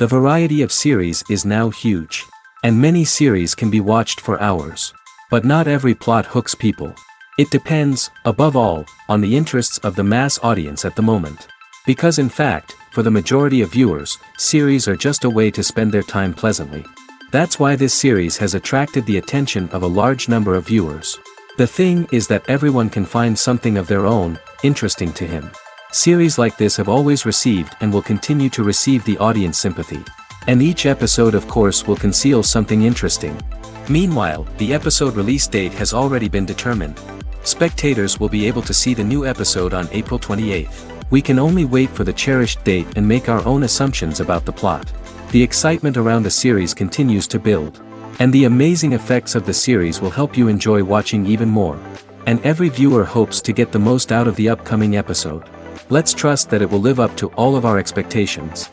The variety of series is now huge. And many series can be watched for hours. But not every plot hooks people. It depends, above all, on the interests of the mass audience at the moment. Because in fact, for the majority of viewers, series are just a way to spend their time pleasantly. That's why this series has attracted the attention of a large number of viewers. The thing is that everyone can find something of their own, interesting to him. Series like this have always received and will continue to receive the audience sympathy. And each episode of course will conceal something interesting. Meanwhile, the episode release date has already been determined. Spectators will be able to see the new episode on April 28th. We can only wait for the cherished date and make our own assumptions about the plot. The excitement around the series continues to build. And the amazing effects of the series will help you enjoy watching even more. And every viewer hopes to get the most out of the upcoming episode. Let's trust that it will live up to all of our expectations.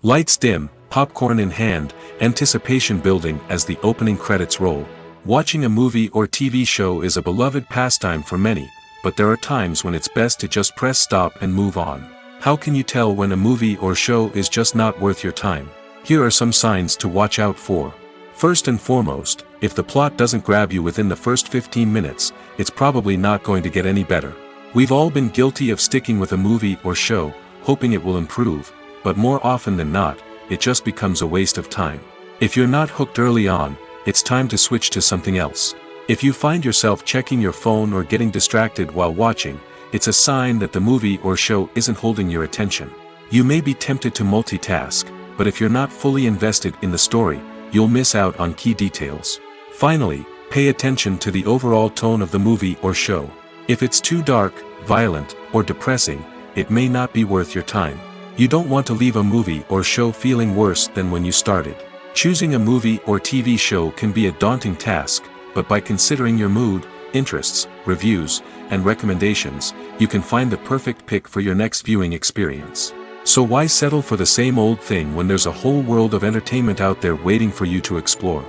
Lights dim, popcorn in hand, anticipation building as the opening credits roll. Watching a movie or TV show is a beloved pastime for many, but there are times when it's best to just press stop and move on. How can you tell when a movie or show is just not worth your time? Here are some signs to watch out for. First and foremost, if the plot doesn't grab you within the first 15 minutes, it's probably not going to get any better. We've all been guilty of sticking with a movie or show, hoping it will improve, but more often than not, it just becomes a waste of time. If you're not hooked early on, it's time to switch to something else. If you find yourself checking your phone or getting distracted while watching, it's a sign that the movie or show isn't holding your attention. You may be tempted to multitask, but if you're not fully invested in the story, you'll miss out on key details. Finally, pay attention to the overall tone of the movie or show. If it's too dark, violent, or depressing, it may not be worth your time. You don't want to leave a movie or show feeling worse than when you started. Choosing a movie or TV show can be a daunting task, but by considering your mood, interests, reviews, and recommendations, you can find the perfect pick for your next viewing experience. So why settle for the same old thing when there's a whole world of entertainment out there waiting for you to explore?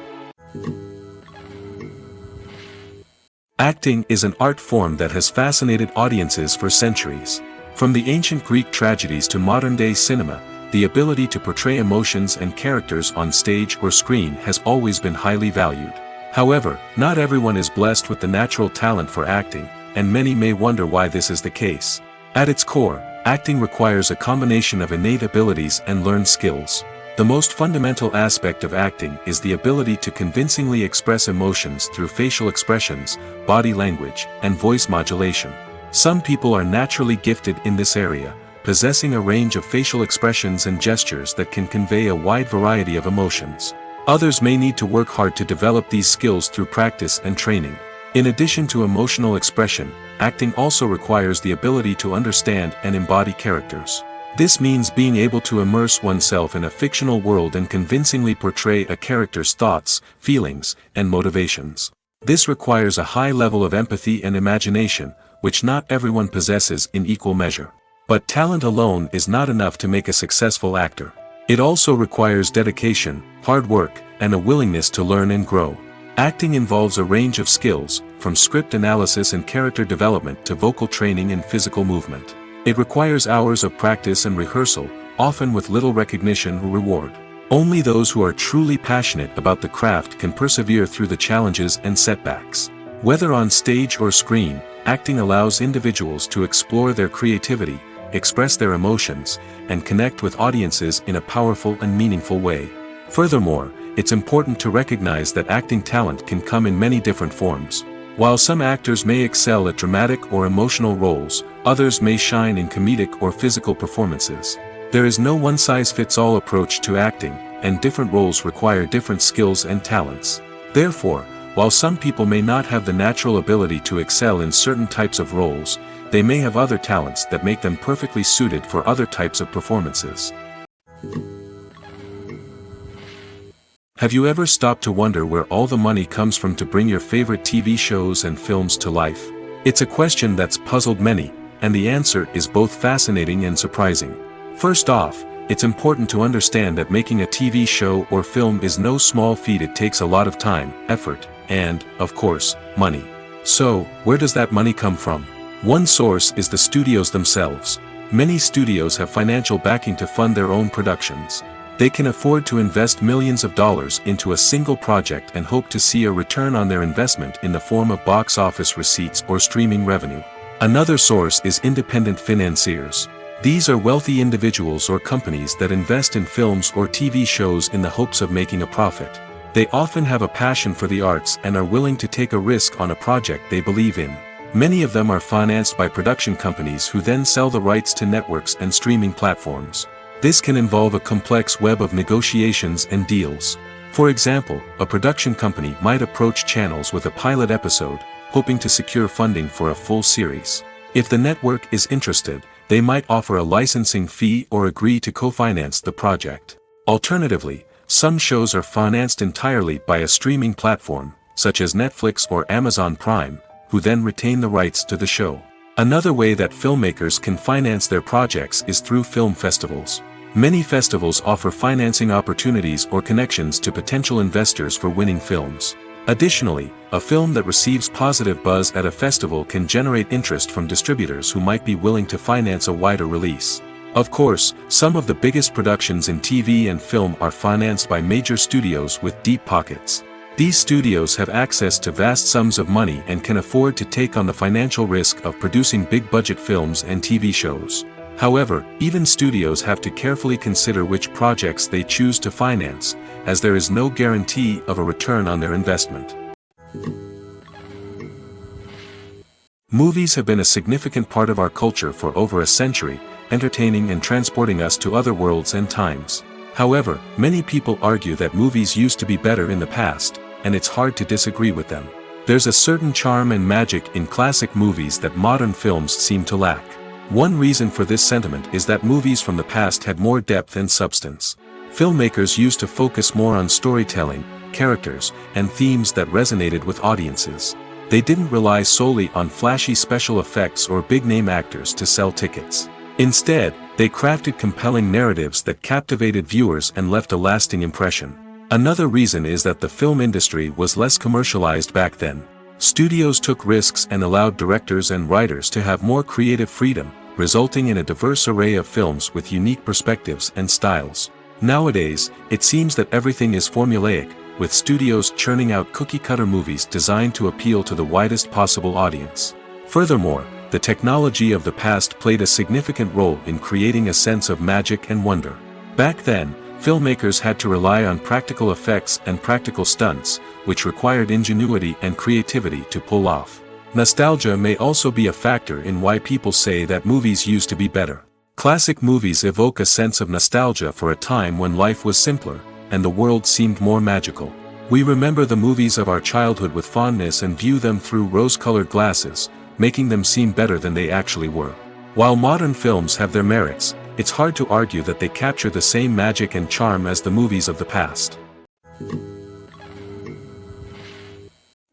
Acting is an art form that has fascinated audiences for centuries. From the ancient Greek tragedies to modern-day cinema, the ability to portray emotions and characters on stage or screen has always been highly valued. However, not everyone is blessed with the natural talent for acting, and many may wonder why this is the case. At its core, acting requires a combination of innate abilities and learned skills. The most fundamental aspect of acting is the ability to convincingly express emotions through facial expressions, body language, and voice modulation. Some people are naturally gifted in this area, possessing a range of facial expressions and gestures that can convey a wide variety of emotions. Others may need to work hard to develop these skills through practice and training. In addition to emotional expression, acting also requires the ability to understand and embody characters. This means being able to immerse oneself in a fictional world and convincingly portray a character's thoughts, feelings, and motivations. This requires a high level of empathy and imagination, which not everyone possesses in equal measure. But talent alone is not enough to make a successful actor. It also requires dedication, hard work, and a willingness to learn and grow. Acting involves a range of skills, from script analysis and character development to vocal training and physical movement. It requires hours of practice and rehearsal, often with little recognition or reward. Only those who are truly passionate about the craft can persevere through the challenges and setbacks. Whether on stage or screen, acting allows individuals to explore their creativity, express their emotions, and connect with audiences in a powerful and meaningful way. Furthermore, it's important to recognize that acting talent can come in many different forms. While some actors may excel at dramatic or emotional roles, others may shine in comedic or physical performances. There is no one-size-fits-all approach to acting, and different roles require different skills and talents. Therefore, while some people may not have the natural ability to excel in certain types of roles, they may have other talents that make them perfectly suited for other types of performances. Have you ever stopped to wonder where all the money comes from to bring your favorite TV shows and films to life? It's a question that's puzzled many, and the answer is both fascinating and surprising. First off, it's important to understand that making a TV show or film is no small feat. It takes a lot of time, effort, and, of course, money. So, where does that money come from? One source is the studios themselves. Many studios have financial backing to fund their own productions. They can afford to invest millions of dollars into a single project and hope to see a return on their investment in the form of box office receipts or streaming revenue. Another source is independent financiers. These are wealthy individuals or companies that invest in films or TV shows in the hopes of making a profit. They often have a passion for the arts and are willing to take a risk on a project they believe in. Many of them are financed by production companies who then sell the rights to networks and streaming platforms. This can involve a complex web of negotiations and deals. For example, a production company might approach channels with a pilot episode, hoping to secure funding for a full series. If the network is interested, they might offer a licensing fee or agree to co-finance the project. Alternatively, some shows are financed entirely by a streaming platform, such as Netflix or Amazon Prime, who then retain the rights to the show. Another way that filmmakers can finance their projects is through film festivals. Many festivals offer financing opportunities or connections to potential investors for winning films. Additionally, a film that receives positive buzz at a festival can generate interest from distributors who might be willing to finance a wider release. Of course, some of the biggest productions in TV and film are financed by major studios with deep pockets. These studios have access to vast sums of money and can afford to take on the financial risk of producing big-budget films and TV shows. However, even studios have to carefully consider which projects they choose to finance, as there is no guarantee of a return on their investment. Movies have been a significant part of our culture for over a century, entertaining and transporting us to other worlds and times. However, many people argue that movies used to be better in the past, and it's hard to disagree with them. There's a certain charm and magic in classic movies that modern films seem to lack. One reason for this sentiment is that movies from the past had more depth and substance. Filmmakers used to focus more on storytelling, characters, and themes that resonated with audiences. They didn't rely solely on flashy special effects or big-name actors to sell tickets. Instead, they crafted compelling narratives that captivated viewers and left a lasting impression. Another reason is that the film industry was less commercialized back then. Studios took risks and allowed directors and writers to have more creative freedom, resulting in a diverse array of films with unique perspectives and styles. Nowadays, it seems that everything is formulaic, with studios churning out cookie-cutter movies designed to appeal to the widest possible audience. Furthermore, the technology of the past played a significant role in creating a sense of magic and wonder. Back then, filmmakers had to rely on practical effects and practical stunts, which required ingenuity and creativity to pull off. Nostalgia may also be a factor in why people say that movies used to be better. Classic movies evoke a sense of nostalgia for a time when life was simpler, and the world seemed more magical. We remember the movies of our childhood with fondness and view them through rose-colored glasses, making them seem better than they actually were. While modern films have their merits, it's hard to argue that they capture the same magic and charm as the movies of the past.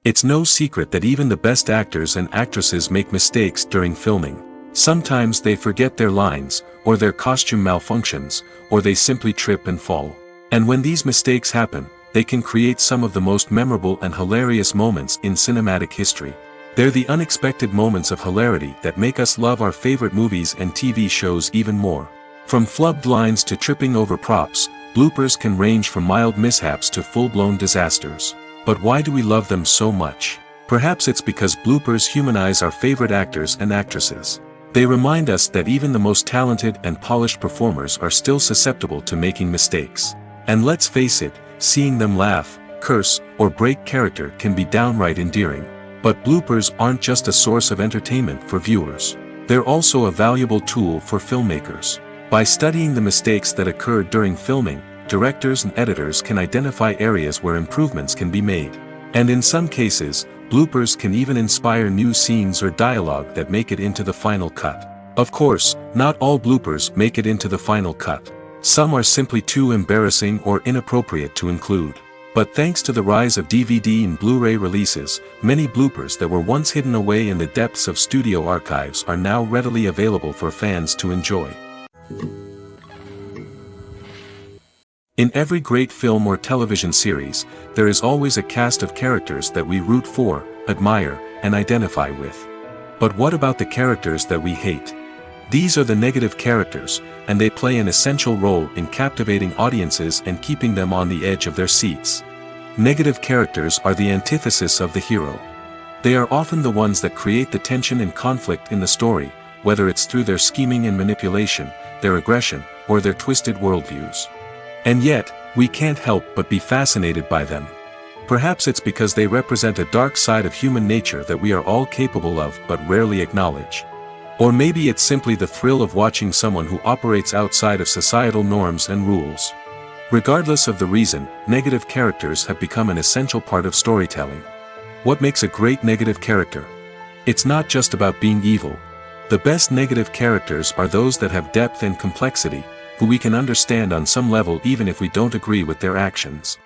It's no secret that even the best actors and actresses make mistakes during filming. Sometimes they forget their lines, or their costume malfunctions, or they simply trip and fall. And when these mistakes happen, they can create some of the most memorable and hilarious moments in cinematic history. They're the unexpected moments of hilarity that make us love our favorite movies and TV shows even more. From flubbed lines to tripping over props, bloopers can range from mild mishaps to full-blown disasters. But why do we love them so much? Perhaps it's because bloopers humanize our favorite actors and actresses. They remind us that even the most talented and polished performers are still susceptible to making mistakes. And let's face it, seeing them laugh, curse, or break character can be downright endearing. But bloopers aren't just a source of entertainment for viewers. They're also a valuable tool for filmmakers. By studying the mistakes that occurred during filming, directors and editors can identify areas where improvements can be made. And in some cases, bloopers can even inspire new scenes or dialogue that make it into the final cut. Of course, not all bloopers make it into the final cut. Some are simply too embarrassing or inappropriate to include. But thanks to the rise of DVD and Blu-ray releases, many bloopers that were once hidden away in the depths of studio archives are now readily available for fans to enjoy. In every great film or television series, there is always a cast of characters that we root for, admire, and identify with. But what about the characters that we hate? These are the negative characters, and they play an essential role in captivating audiences and keeping them on the edge of their seats. Negative characters are the antithesis of the hero. They are often the ones that create the tension and conflict in the story, whether it's through their scheming and manipulation, their aggression, or their twisted worldviews. And yet, we can't help but be fascinated by them. Perhaps it's because they represent a dark side of human nature that we are all capable of but rarely acknowledge. Or maybe it's simply the thrill of watching someone who operates outside of societal norms and rules. Regardless of the reason, negative characters have become an essential part of storytelling. What makes a great negative character? It's not just about being evil. The best negative characters are those that have depth and complexity, who we can understand on some level even if we don't agree with their actions.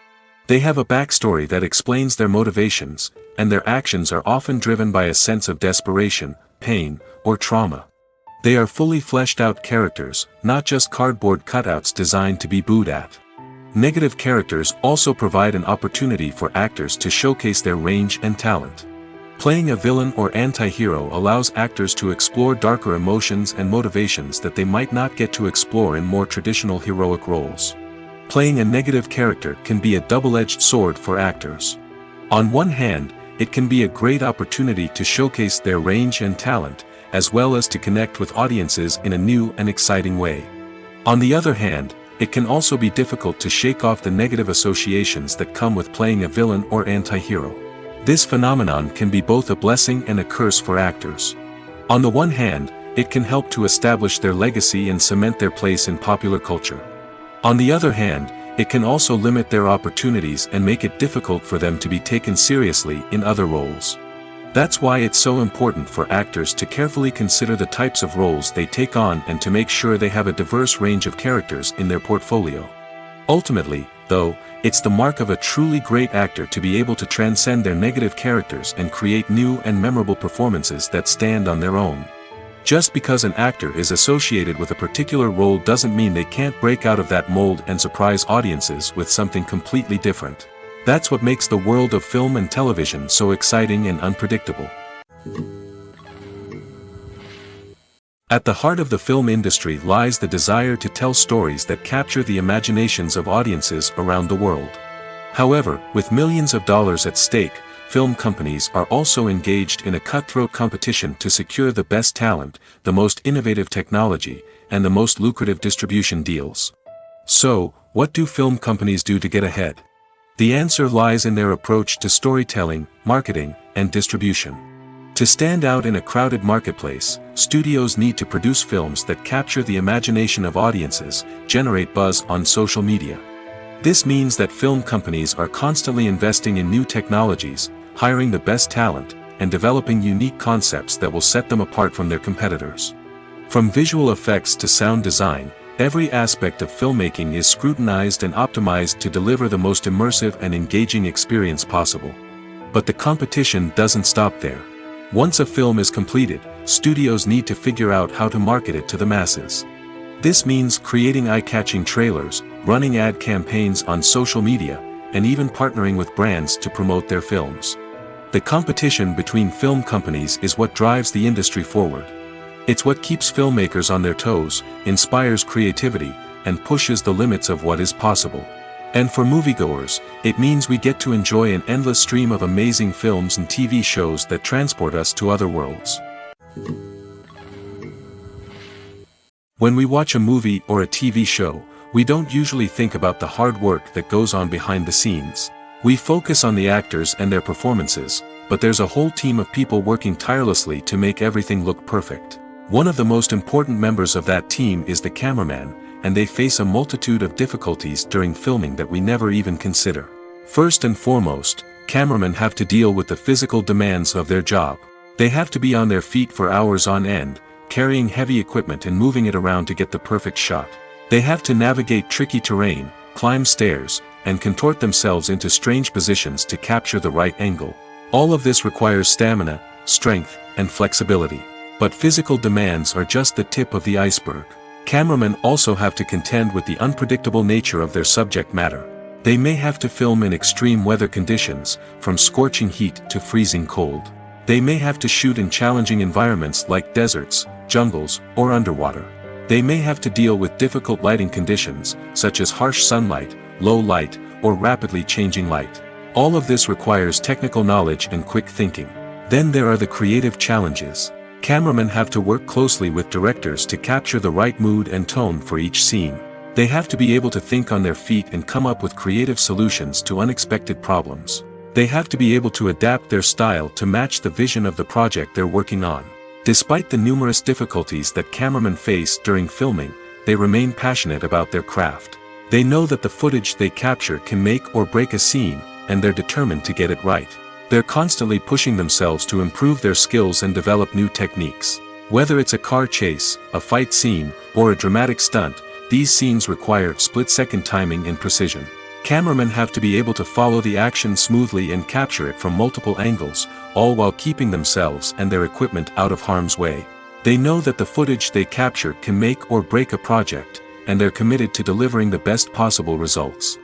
They have a backstory that explains their motivations, and their actions are often driven by a sense of desperation, pain, or trauma. They are fully fleshed out characters, not just cardboard cutouts designed to be booed at. Negative characters also provide an opportunity for actors to showcase their range and talent. Playing a villain or anti-hero allows actors to explore darker emotions and motivations that they might not get to explore in more traditional heroic roles. Playing a negative character can be a double-edged sword for actors. On one hand, it can be a great opportunity to showcase their range and talent, as well as to connect with audiences in a new and exciting way. On the other hand, it can also be difficult to shake off the negative associations that come with playing a villain or anti-hero. This phenomenon can be both a blessing and a curse for actors. On the one hand, it can help to establish their legacy and cement their place in popular culture. On the other hand, it can also limit their opportunities and make it difficult for them to be taken seriously in other roles. That's why it's so important for actors to carefully consider the types of roles they take on and to make sure they have a diverse range of characters in their portfolio. Ultimately, though, it's the mark of a truly great actor to be able to transcend their negative characters and create new and memorable performances that stand on their own. Just because an actor is associated with a particular role doesn't mean they can't break out of that mold and surprise audiences with something completely different. That's what makes the world of film and television so exciting and unpredictable. At the heart of the film industry lies the desire to tell stories that capture the imaginations of audiences around the world. However, with millions of dollars at stake, film companies are also engaged in a cutthroat competition to secure the best talent, the most innovative technology, and the most lucrative distribution deals. So, what do film companies do to get ahead? The answer lies in their approach to storytelling, marketing, and distribution. To stand out in a crowded marketplace, studios need to produce films that capture the imagination of audiences, generate buzz on social media. This means that film companies are constantly investing in new technologies, hiring the best talent, and developing unique concepts that will set them apart from their competitors. From visual effects to sound design, every aspect of filmmaking is scrutinized and optimized to deliver the most immersive and engaging experience possible. But the competition doesn't stop there. Once a film is completed, studios need to figure out how to market it to the masses. This means creating eye-catching trailers, running ad campaigns on social media, and even partnering with brands to promote their films. The competition between film companies is what drives the industry forward. It's what keeps filmmakers on their toes, inspires creativity, and pushes the limits of what is possible. And for moviegoers, it means we get to enjoy an endless stream of amazing films and TV shows that transport us to other worlds. When we watch a movie or a TV show, we don't usually think about the hard work that goes on behind the scenes. We focus on the actors and their performances, but there's a whole team of people working tirelessly to make everything look perfect. One of the most important members of that team is the cameraman, and they face a multitude of difficulties during filming that we never even consider. First and foremost, cameramen have to deal with the physical demands of their job. They have to be on their feet for hours on end, carrying heavy equipment and moving it around to get the perfect shot. They have to navigate tricky terrain, climb stairs, and contort themselves into strange positions to capture the right angle. All of this requires stamina, strength, and flexibility. But physical demands are just the tip of the iceberg. Cameramen also have to contend with the unpredictable nature of their subject matter. They may have to film in extreme weather conditions, from scorching heat to freezing cold. They may have to shoot in challenging environments like deserts, jungles, or underwater. They may have to deal with difficult lighting conditions, such as harsh sunlight, low light, or rapidly changing light. All of this requires technical knowledge and quick thinking. Then there are the creative challenges. Cameramen have to work closely with directors to capture the right mood and tone for each scene. They have to be able to think on their feet and come up with creative solutions to unexpected problems. They have to be able to adapt their style to match the vision of the project they're working on. Despite the numerous difficulties that cameramen face during filming, they remain passionate about their craft. They know that the footage they capture can make or break a scene, and they're determined to get it right. They're constantly pushing themselves to improve their skills and develop new techniques. Whether it's a car chase, a fight scene, or a dramatic stunt, these scenes require split-second timing and precision. Cameramen have to be able to follow the action smoothly and capture it from multiple angles, all while keeping themselves and their equipment out of harm's way. They know that the footage they capture can make or break a project, and they're committed to delivering the best possible results.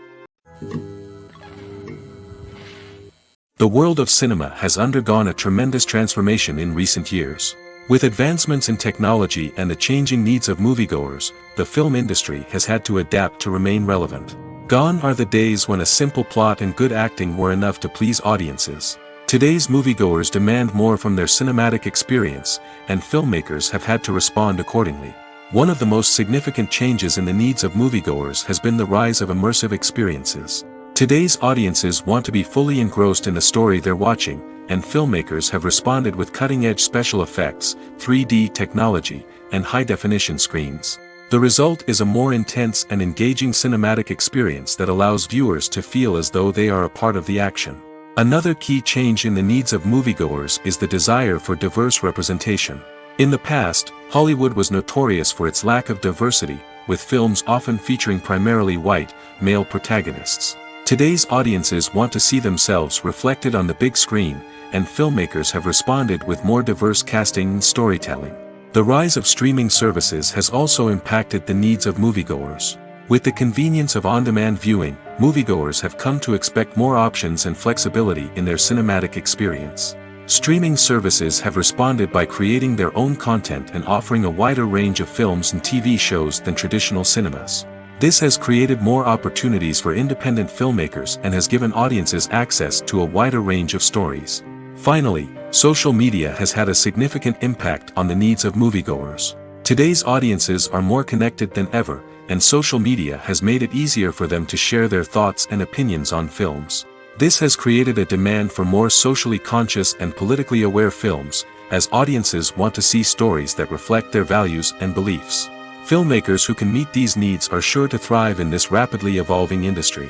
The world of cinema has undergone a tremendous transformation in recent years. With advancements in technology and the changing needs of moviegoers, the film industry has had to adapt to remain relevant. Gone are the days when a simple plot and good acting were enough to please audiences. Today's moviegoers demand more from their cinematic experience, and filmmakers have had to respond accordingly. One of the most significant changes in the needs of moviegoers has been the rise of immersive experiences. Today's audiences want to be fully engrossed in the story they're watching, and filmmakers have responded with cutting-edge special effects, 3D technology, and high-definition screens. The result is a more intense and engaging cinematic experience that allows viewers to feel as though they are a part of the action. Another key change in the needs of moviegoers is the desire for diverse representation. In the past, Hollywood was notorious for its lack of diversity, with films often featuring primarily white, male protagonists. Today's audiences want to see themselves reflected on the big screen, and filmmakers have responded with more diverse casting and storytelling. The rise of streaming services has also impacted the needs of moviegoers. With the convenience of on-demand viewing, moviegoers have come to expect more options and flexibility in their cinematic experience. Streaming services have responded by creating their own content and offering a wider range of films and TV shows than traditional cinemas. This has created more opportunities for independent filmmakers and has given audiences access to a wider range of stories. Finally, social media has had a significant impact on the needs of moviegoers. Today's audiences are more connected than ever, and social media has made it easier for them to share their thoughts and opinions on films. This has created a demand for more socially conscious and politically aware films, as audiences want to see stories that reflect their values and beliefs. Filmmakers who can meet these needs are sure to thrive in this rapidly evolving industry.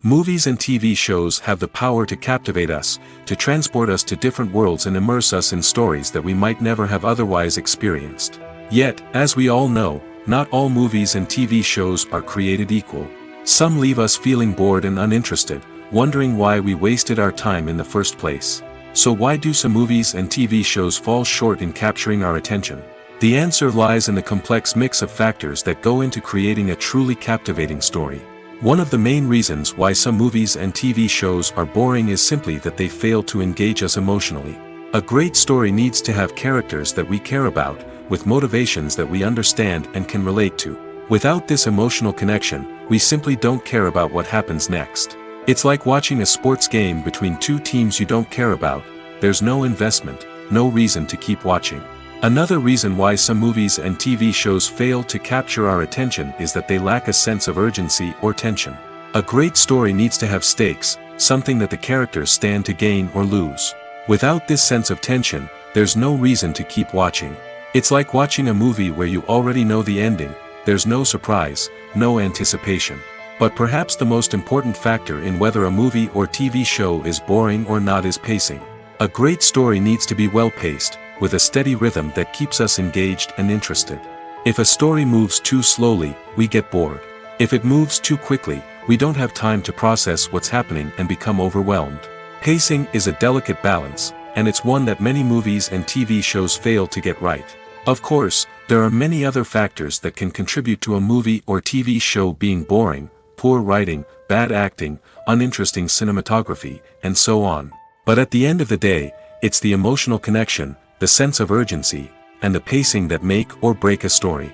Movies and TV shows have the power to captivate us, to transport us to different worlds and immerse us in stories that we might never have otherwise experienced. Yet, as we all know, not all movies and TV shows are created equal. Some leave us feeling bored and uninterested, wondering why we wasted our time in the first place. So why do some movies and TV shows fall short in capturing our attention? The answer lies in the complex mix of factors that go into creating a truly captivating story. One of the main reasons why some movies and TV shows are boring is simply that they fail to engage us emotionally. A great story needs to have characters that we care about, with motivations that we understand and can relate to. Without this emotional connection, we simply don't care about what happens next. It's like watching a sports game between two teams you don't care about. There's no investment, no reason to keep watching. Another reason why some movies and TV shows fail to capture our attention is that they lack a sense of urgency or tension. A great story needs to have stakes, something that the characters stand to gain or lose. Without this sense of tension, there's no reason to keep watching. It's like watching a movie where you already know the ending. There's no surprise, no anticipation. But perhaps the most important factor in whether a movie or TV show is boring or not is pacing. A great story needs to be well-paced, with a steady rhythm that keeps us engaged and interested. If a story moves too slowly, we get bored. If it moves too quickly, we don't have time to process what's happening and become overwhelmed. Pacing is a delicate balance, and it's one that many movies and TV shows fail to get right. Of course, there are many other factors that can contribute to a movie or TV show being boring: poor writing, bad acting, uninteresting cinematography, and so on. But at the end of the day, It's the emotional connection, the sense of urgency, and the pacing that make or break a story.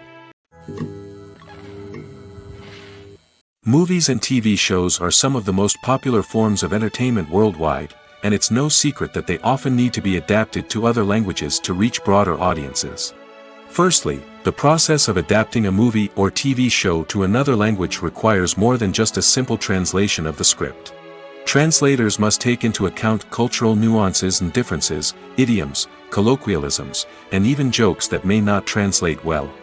Movies and TV shows are some of the most popular forms of entertainment worldwide, and it's no secret that they often need to be adapted to other languages to reach broader audiences. Firstly, the process of adapting a movie or TV show to another language requires more than just a simple translation of the script. Translators must take into account cultural nuances and differences, idioms, colloquialisms, and even jokes that may not translate well.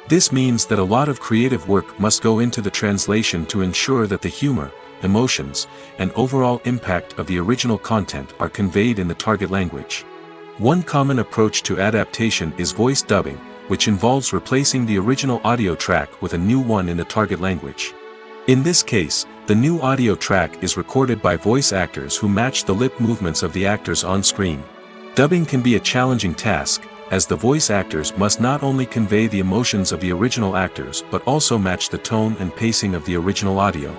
This means that a lot of creative work must go into the translation to ensure that the humor, emotions, and overall impact of the original content are conveyed in the target language. One common approach to adaptation is voice dubbing, which involves replacing the original audio track with a new one in the target language. In this case, the new audio track is recorded by voice actors who match the lip movements of the actors on screen. Dubbing can be a challenging task, as the voice actors must not only convey the emotions of the original actors but also match the tone and pacing of the original audio.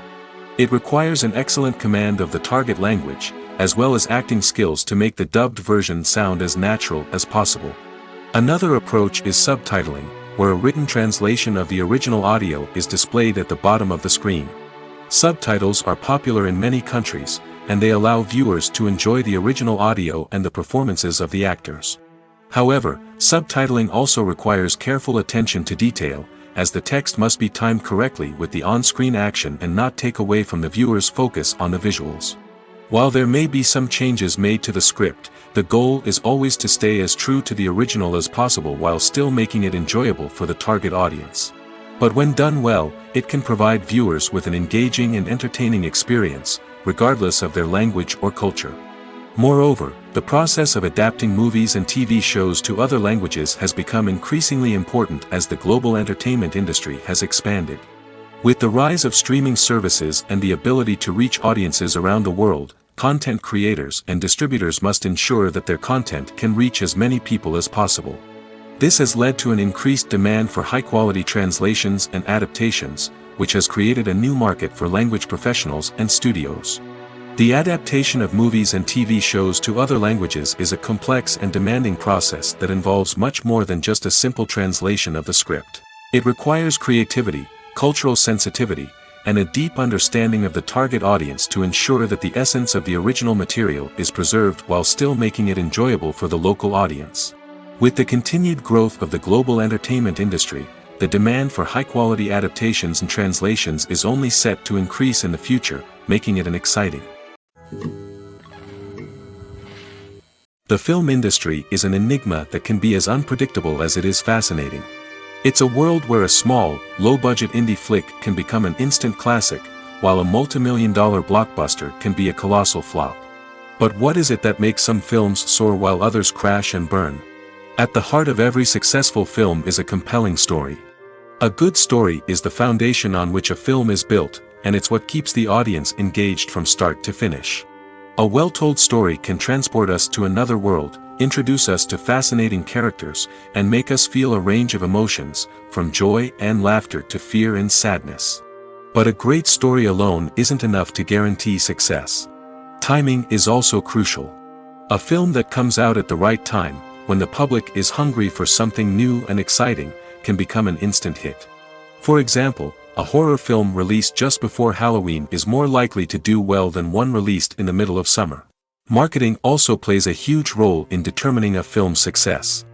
It requires an excellent command of the target language, as well as acting skills to make the dubbed version sound as natural as possible. Another approach is subtitling, where a written translation of the original audio is displayed at the bottom of the screen. Subtitles are popular in many countries, and they allow viewers to enjoy the original audio and the performances of the actors. However, subtitling also requires careful attention to detail, as the text must be timed correctly with the on-screen action and not take away from the viewer's focus on the visuals. While there may be some changes made to the script, the goal is always to stay as true to the original as possible while still making it enjoyable for the target audience. But when done well, it can provide viewers with an engaging and entertaining experience, regardless of their language or culture. Moreover, the process of adapting movies and TV shows to other languages has become increasingly important as the global entertainment industry has expanded. With the rise of streaming services and the ability to reach audiences around the world, content creators and distributors must ensure that their content can reach as many people as possible. This has led to an increased demand for high-quality translations and adaptations, which has created a new market for language professionals and studios. The adaptation of movies and TV shows to other languages is a complex and demanding process that involves much more than just a simple translation of the script. It requires creativity, cultural sensitivity, and a deep understanding of the target audience to ensure that the essence of the original material is preserved while still making it enjoyable for the local audience. With the continued growth of the global entertainment industry, the demand for high-quality adaptations and translations is only set to increase in the future, making it an exciting. The film industry is an enigma that can be as unpredictable as it is fascinating. It's a world where a small, low-budget indie flick can become an instant classic, while a multi-million-dollar blockbuster can be a colossal flop. But what is it that makes some films soar while others crash and burn? At the heart of every successful film is a compelling story. A good story is the foundation on which a film is built, and it's what keeps the audience engaged from start to finish. A well-told story can transport us to another world, introduce us to fascinating characters, and make us feel a range of emotions, from joy and laughter to fear and sadness. But a great story alone isn't enough to guarantee success. Timing is also crucial. A film that comes out at the right time, when the public is hungry for something new and exciting, can become an instant hit. For example, a horror film released just before Halloween is more likely to do well than one released in the middle of summer. Marketing also plays a huge role in determining a film's success.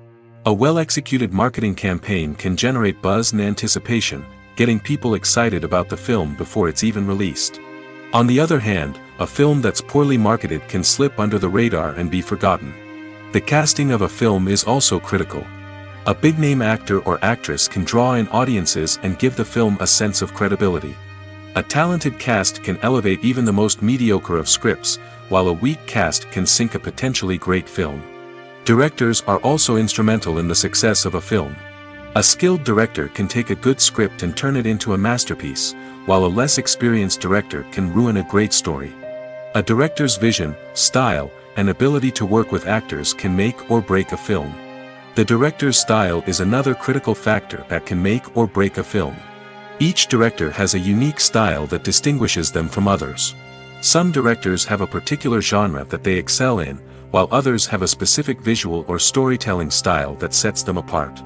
A well-executed marketing campaign can generate buzz and anticipation, getting people excited about the film before it's even released. On the other hand, a film that's poorly marketed can slip under the radar and be forgotten. The casting of a film is also critical. A big-name actor or actress can draw in audiences and give the film a sense of credibility. A talented cast can elevate even the most mediocre of scripts, while a weak cast can sink a potentially great film. Directors are also instrumental in the success of a film. A skilled director can take a good script and turn it into a masterpiece, while a less experienced director can ruin a great story. A director's vision, style, and ability to work with actors can make or break a film. The director's style is another critical factor that can make or break a film. Each director has a unique style that distinguishes them from others. Some directors have a particular genre that they excel in, while others have a specific visual or storytelling style that sets them apart.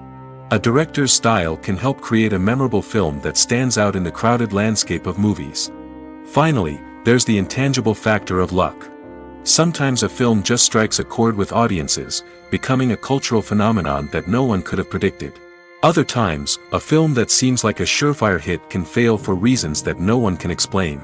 A director's style can help create a memorable film that stands out in the crowded landscape of movies. Finally, there's the intangible factor of luck. Sometimes a film just strikes a chord with audiences, becoming a cultural phenomenon that no one could have predicted. Other times, a film that seems like a surefire hit can fail for reasons that no one can explain.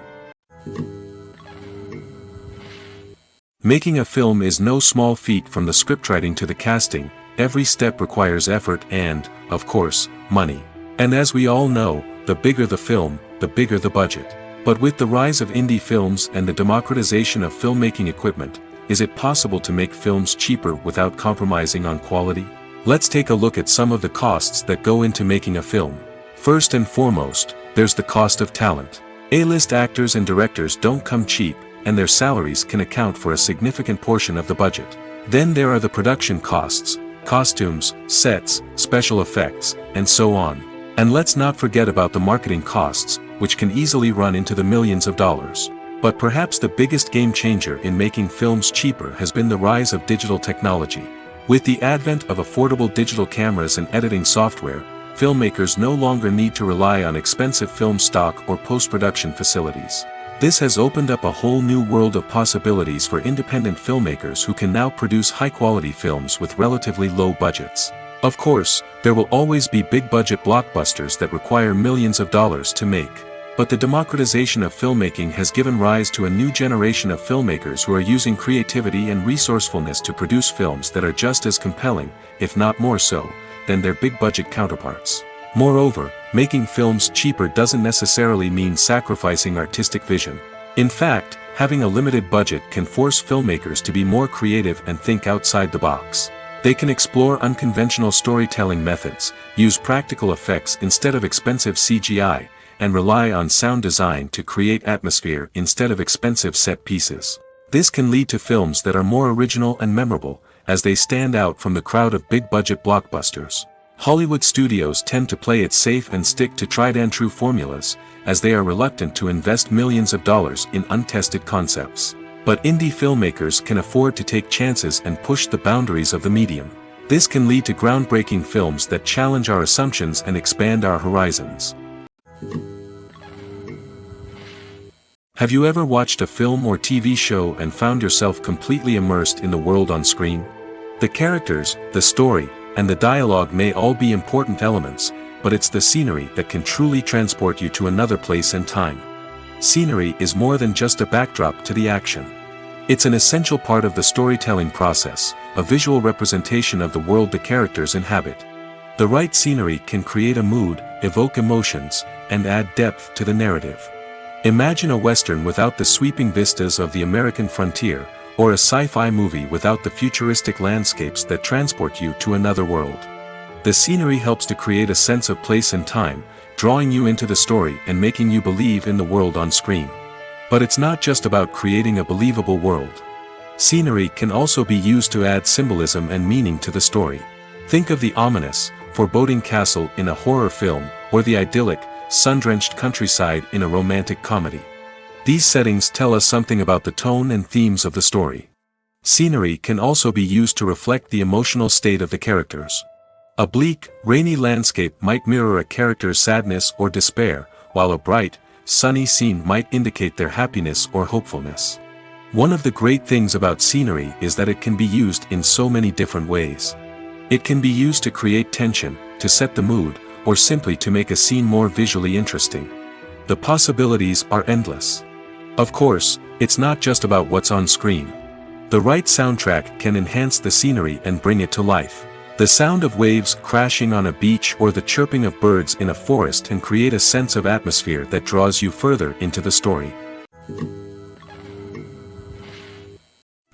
Making a film is no small feat. From the scriptwriting to the casting, every step requires effort and, of course, money. And as we all know, the bigger the film, the bigger the budget. But with the rise of indie films and the democratization of filmmaking equipment, is it possible to make films cheaper without compromising on quality? Let's take a look at some of the costs that go into making a film. First and foremost, there's the cost of talent. A-list actors and directors don't come cheap, and their salaries can account for a significant portion of the budget. Then there are the production costs, costumes, sets, special effects, and so on. And let's not forget about the marketing costs, which can easily run into the millions of dollars. But perhaps the biggest game changer in making films cheaper has been the rise of digital technology. With the advent of affordable digital cameras and editing software, filmmakers no longer need to rely on expensive film stock or post-production facilities. This has opened up a whole new world of possibilities for independent filmmakers who can now produce high-quality films with relatively low budgets. Of course, there will always be big-budget blockbusters that require millions of dollars to make. But the democratization of filmmaking has given rise to a new generation of filmmakers who are using creativity and resourcefulness to produce films that are just as compelling, if not more so, than their big-budget counterparts. Moreover, making films cheaper doesn't necessarily mean sacrificing artistic vision. In fact, having a limited budget can force filmmakers to be more creative and think outside the box. They can explore unconventional storytelling methods, use practical effects instead of expensive CGI, and rely on sound design to create atmosphere instead of expensive set pieces. This can lead to films that are more original and memorable, as they stand out from the crowd of big-budget blockbusters. Hollywood studios tend to play it safe and stick to tried-and-true formulas, as they are reluctant to invest millions of dollars in untested concepts. But indie filmmakers can afford to take chances and push the boundaries of the medium. This can lead to groundbreaking films that challenge our assumptions and expand our horizons. Have you ever watched a film or TV show and found yourself completely immersed in the world on screen? The characters, the story, and the dialogue may all be important elements, but it's the scenery that can truly transport you to another place and time. Scenery is more than just a backdrop to the action. It's an essential part of the storytelling process, a visual representation of the world the characters inhabit. The right scenery can create a mood, evoke emotions, and add depth to the narrative. Imagine a Western without the sweeping vistas of the American frontier, or a sci-fi movie without the futuristic landscapes that transport you to another world. The scenery helps to create a sense of place and time, drawing you into the story and making you believe in the world on screen. But it's not just about creating a believable world. Scenery can also be used to add symbolism and meaning to the story. Think of the ominous, foreboding castle in a horror film, or the idyllic, sun-drenched countryside in a romantic comedy. These settings tell us something about the tone and themes of the story. Scenery can also be used to reflect the emotional state of the characters. A bleak, rainy landscape might mirror a character's sadness or despair, while a bright, sunny scene might indicate their happiness or hopefulness. One of the great things about scenery is that it can be used in so many different ways. It can be used to create tension, to set the mood, or simply to make a scene more visually interesting. The possibilities are endless. Of course, it's not just about what's on screen. The right soundtrack can enhance the scenery and bring it to life. The sound of waves crashing on a beach or the chirping of birds in a forest can create a sense of atmosphere that draws you further into the story.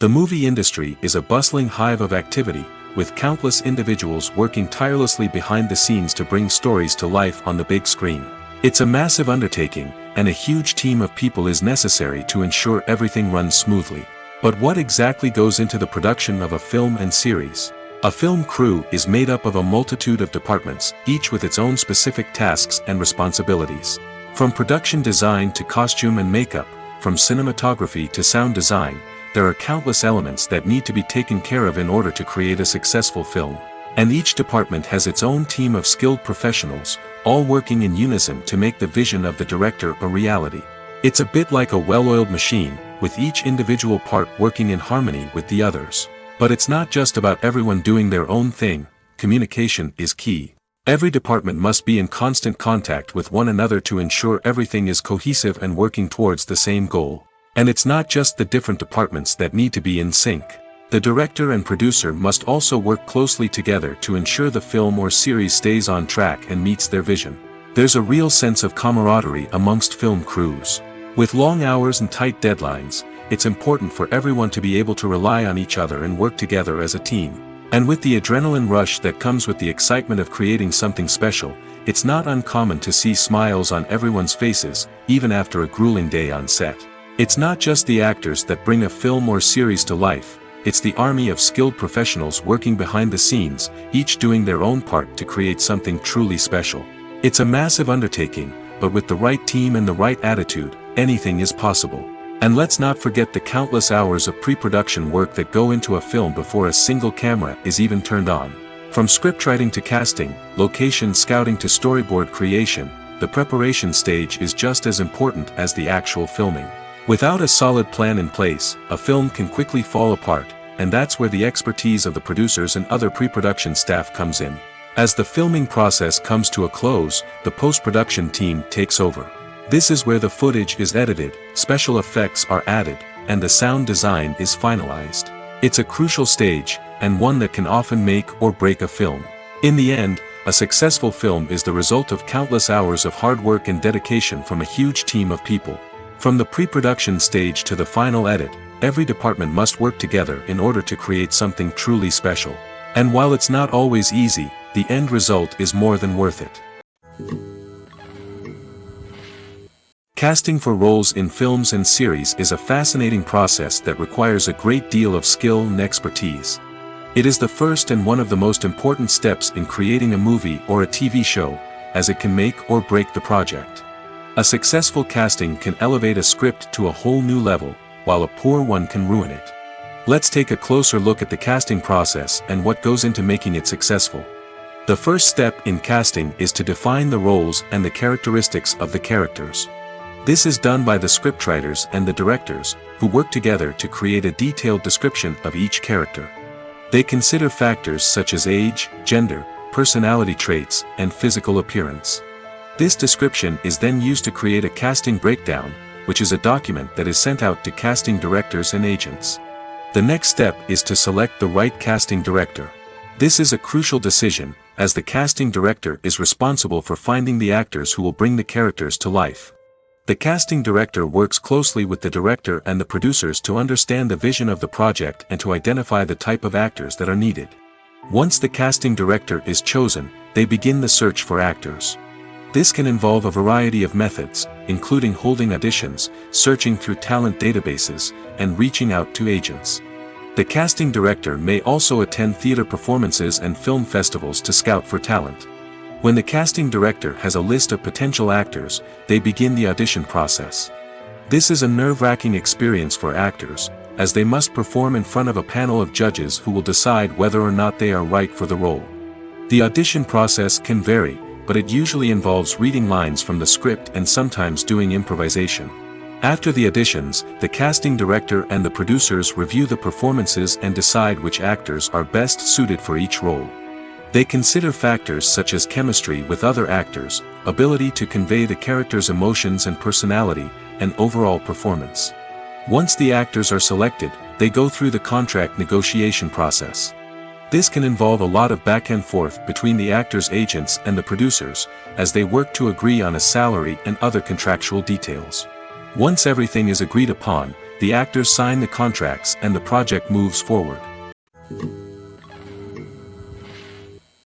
The movie industry is a bustling hive of activity, with countless individuals working tirelessly behind the scenes to bring stories to life on the big screen. It's a massive undertaking, and a huge team of people is necessary to ensure everything runs smoothly. But what exactly goes into the production of a film and series? A film crew is made up of a multitude of departments, each with its own specific tasks and responsibilities. From production design to costume and makeup, from cinematography to sound design, there are countless elements that need to be taken care of in order to create a successful film. And each department has its own team of skilled professionals, all working in unison to make the vision of the director a reality. It's a bit like a well-oiled machine, with each individual part working in harmony with the others. But it's not just about everyone doing their own thing. Communication is key. Every department must be in constant contact with one another to ensure everything is cohesive and working towards the same goal. And it's not just the different departments that need to be in sync. The director and producer must also work closely together to ensure the film or series stays on track and meets their vision. There's a real sense of camaraderie amongst film crews. With long hours and tight deadlines, it's important for everyone to be able to rely on each other and work together as a team. And with the adrenaline rush that comes with the excitement of creating something special, it's not uncommon to see smiles on everyone's faces, even after a grueling day on set. It's not just the actors that bring a film or series to life, it's the army of skilled professionals working behind the scenes, each doing their own part to create something truly special. It's a massive undertaking, but with the right team and the right attitude, anything is possible. And let's not forget the countless hours of pre-production work that go into a film before a single camera is even turned on. From scriptwriting to casting, location scouting to storyboard creation, the preparation stage is just as important as the actual filming. Without a solid plan in place, a film can quickly fall apart, and that's where the expertise of the producers and other pre-production staff comes in. As the filming process comes to a close, the post-production team takes over. This is where the footage is edited, special effects are added, and the sound design is finalized. It's a crucial stage, and one that can often make or break a film. In the end, a successful film is the result of countless hours of hard work and dedication from a huge team of people. From the pre-production stage to the final edit, every department must work together in order to create something truly special. And while it's not always easy, the end result is more than worth it. Casting for roles in films and series is a fascinating process that requires a great deal of skill and expertise. It is the first and one of the most important steps in creating a movie or a TV show, as it can make or break the project. A successful casting can elevate a script to a whole new level, while a poor one can ruin it. Let's take a closer look at the casting process and what goes into making it successful. The first step in casting is to define the roles and the characteristics of the characters. This is done by the scriptwriters and the directors, who work together to create a detailed description of each character. They consider factors such as age, gender, personality traits, and physical appearance. This description is then used to create a casting breakdown, which is a document that is sent out to casting directors and agents. The next step is to select the right casting director. This is a crucial decision, as the casting director is responsible for finding the actors who will bring the characters to life. The casting director works closely with the director and the producers to understand the vision of the project and to identify the type of actors that are needed. Once the casting director is chosen, they begin the search for actors. This can involve a variety of methods, including holding auditions, searching through talent databases, and reaching out to agents. The casting director may also attend theater performances and film festivals to scout for talent. When the casting director has a list of potential actors, they begin the audition process. This is a nerve-wracking experience for actors, as they must perform in front of a panel of judges who will decide whether or not they are right for the role. The audition process can vary, but it usually involves reading lines from the script and sometimes doing improvisation. After the auditions, the casting director and the producers review the performances and decide which actors are best suited for each role. They consider factors such as chemistry with other actors, ability to convey the character's emotions and personality, and overall performance. Once the actors are selected, they go through the contract negotiation process. This can involve a lot of back and forth between the actors' agents and the producers, as they work to agree on a salary and other contractual details. Once everything is agreed upon, the actors sign the contracts and the project moves forward.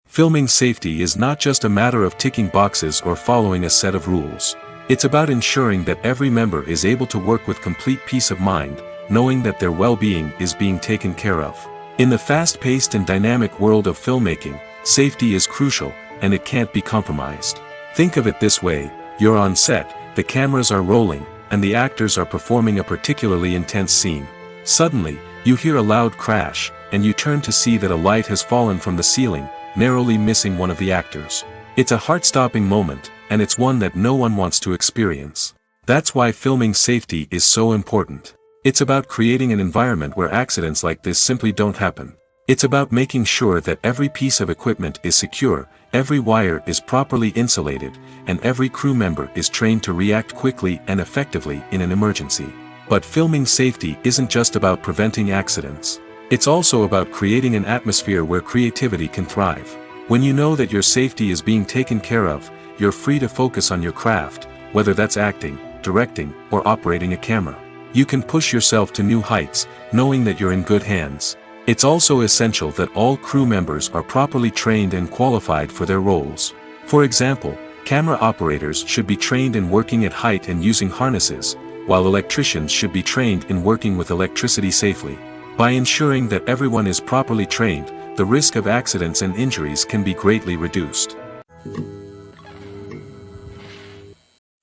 Filming safety is not just a matter of ticking boxes or following a set of rules. It's about ensuring that every member is able to work with complete peace of mind, knowing that their well-being is being taken care of. In the fast-paced and dynamic world of filmmaking, safety is crucial, and it can't be compromised. Think of it this way: you're on set, the cameras are rolling, and the actors are performing a particularly intense scene. Suddenly, you hear a loud crash, and you turn to see that a light has fallen from the ceiling, narrowly missing one of the actors. It's a heart-stopping moment, and it's one that no one wants to experience. That's why filming safety is so important. It's about creating an environment where accidents like this simply don't happen. It's about making sure that every piece of equipment is secure, every wire is properly insulated, and every crew member is trained to react quickly and effectively in an emergency. But filming safety isn't just about preventing accidents. It's also about creating an atmosphere where creativity can thrive. When you know that your safety is being taken care of, you're free to focus on your craft, whether that's acting, directing, or operating a camera. You can push yourself to new heights, knowing that you're in good hands. It's also essential that all crew members are properly trained and qualified for their roles. For example, camera operators should be trained in working at height and using harnesses, while electricians should be trained in working with electricity safely. By ensuring that everyone is properly trained, the risk of accidents and injuries can be greatly reduced.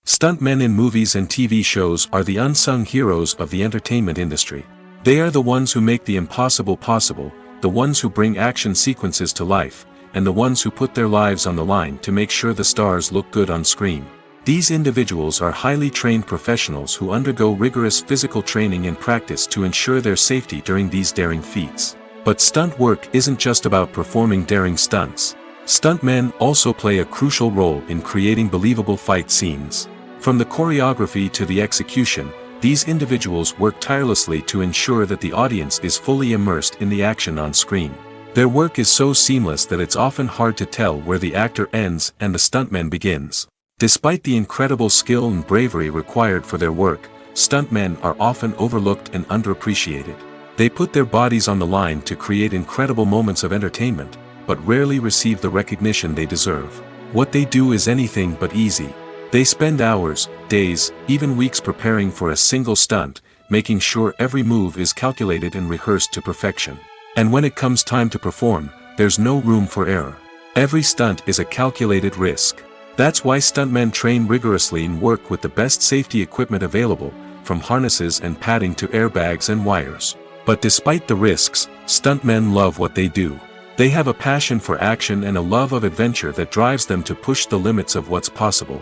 Stuntmen in movies and TV shows are the unsung heroes of the entertainment industry. They are the ones who make the impossible possible, the ones who bring action sequences to life, and the ones who put their lives on the line to make sure the stars look good on screen. These individuals are highly trained professionals who undergo rigorous physical training and practice to ensure their safety during these daring feats. But stunt work isn't just about performing daring stunts. Stuntmen also play a crucial role in creating believable fight scenes. From the choreography to the execution, these individuals work tirelessly to ensure that the audience is fully immersed in the action on screen. Their work is so seamless that it's often hard to tell where the actor ends and the stuntman begins. Despite the incredible skill and bravery required for their work, stuntmen are often overlooked and underappreciated. They put their bodies on the line to create incredible moments of entertainment, but rarely receive the recognition they deserve. What they do is anything but easy. They spend hours, days, even weeks preparing for a single stunt, making sure every move is calculated and rehearsed to perfection. And when it comes time to perform, there's no room for error. Every stunt is a calculated risk. That's why stuntmen train rigorously and work with the best safety equipment available, from harnesses and padding to airbags and wires. But despite the risks, stuntmen love what they do. They have a passion for action and a love of adventure that drives them to push the limits of what's possible.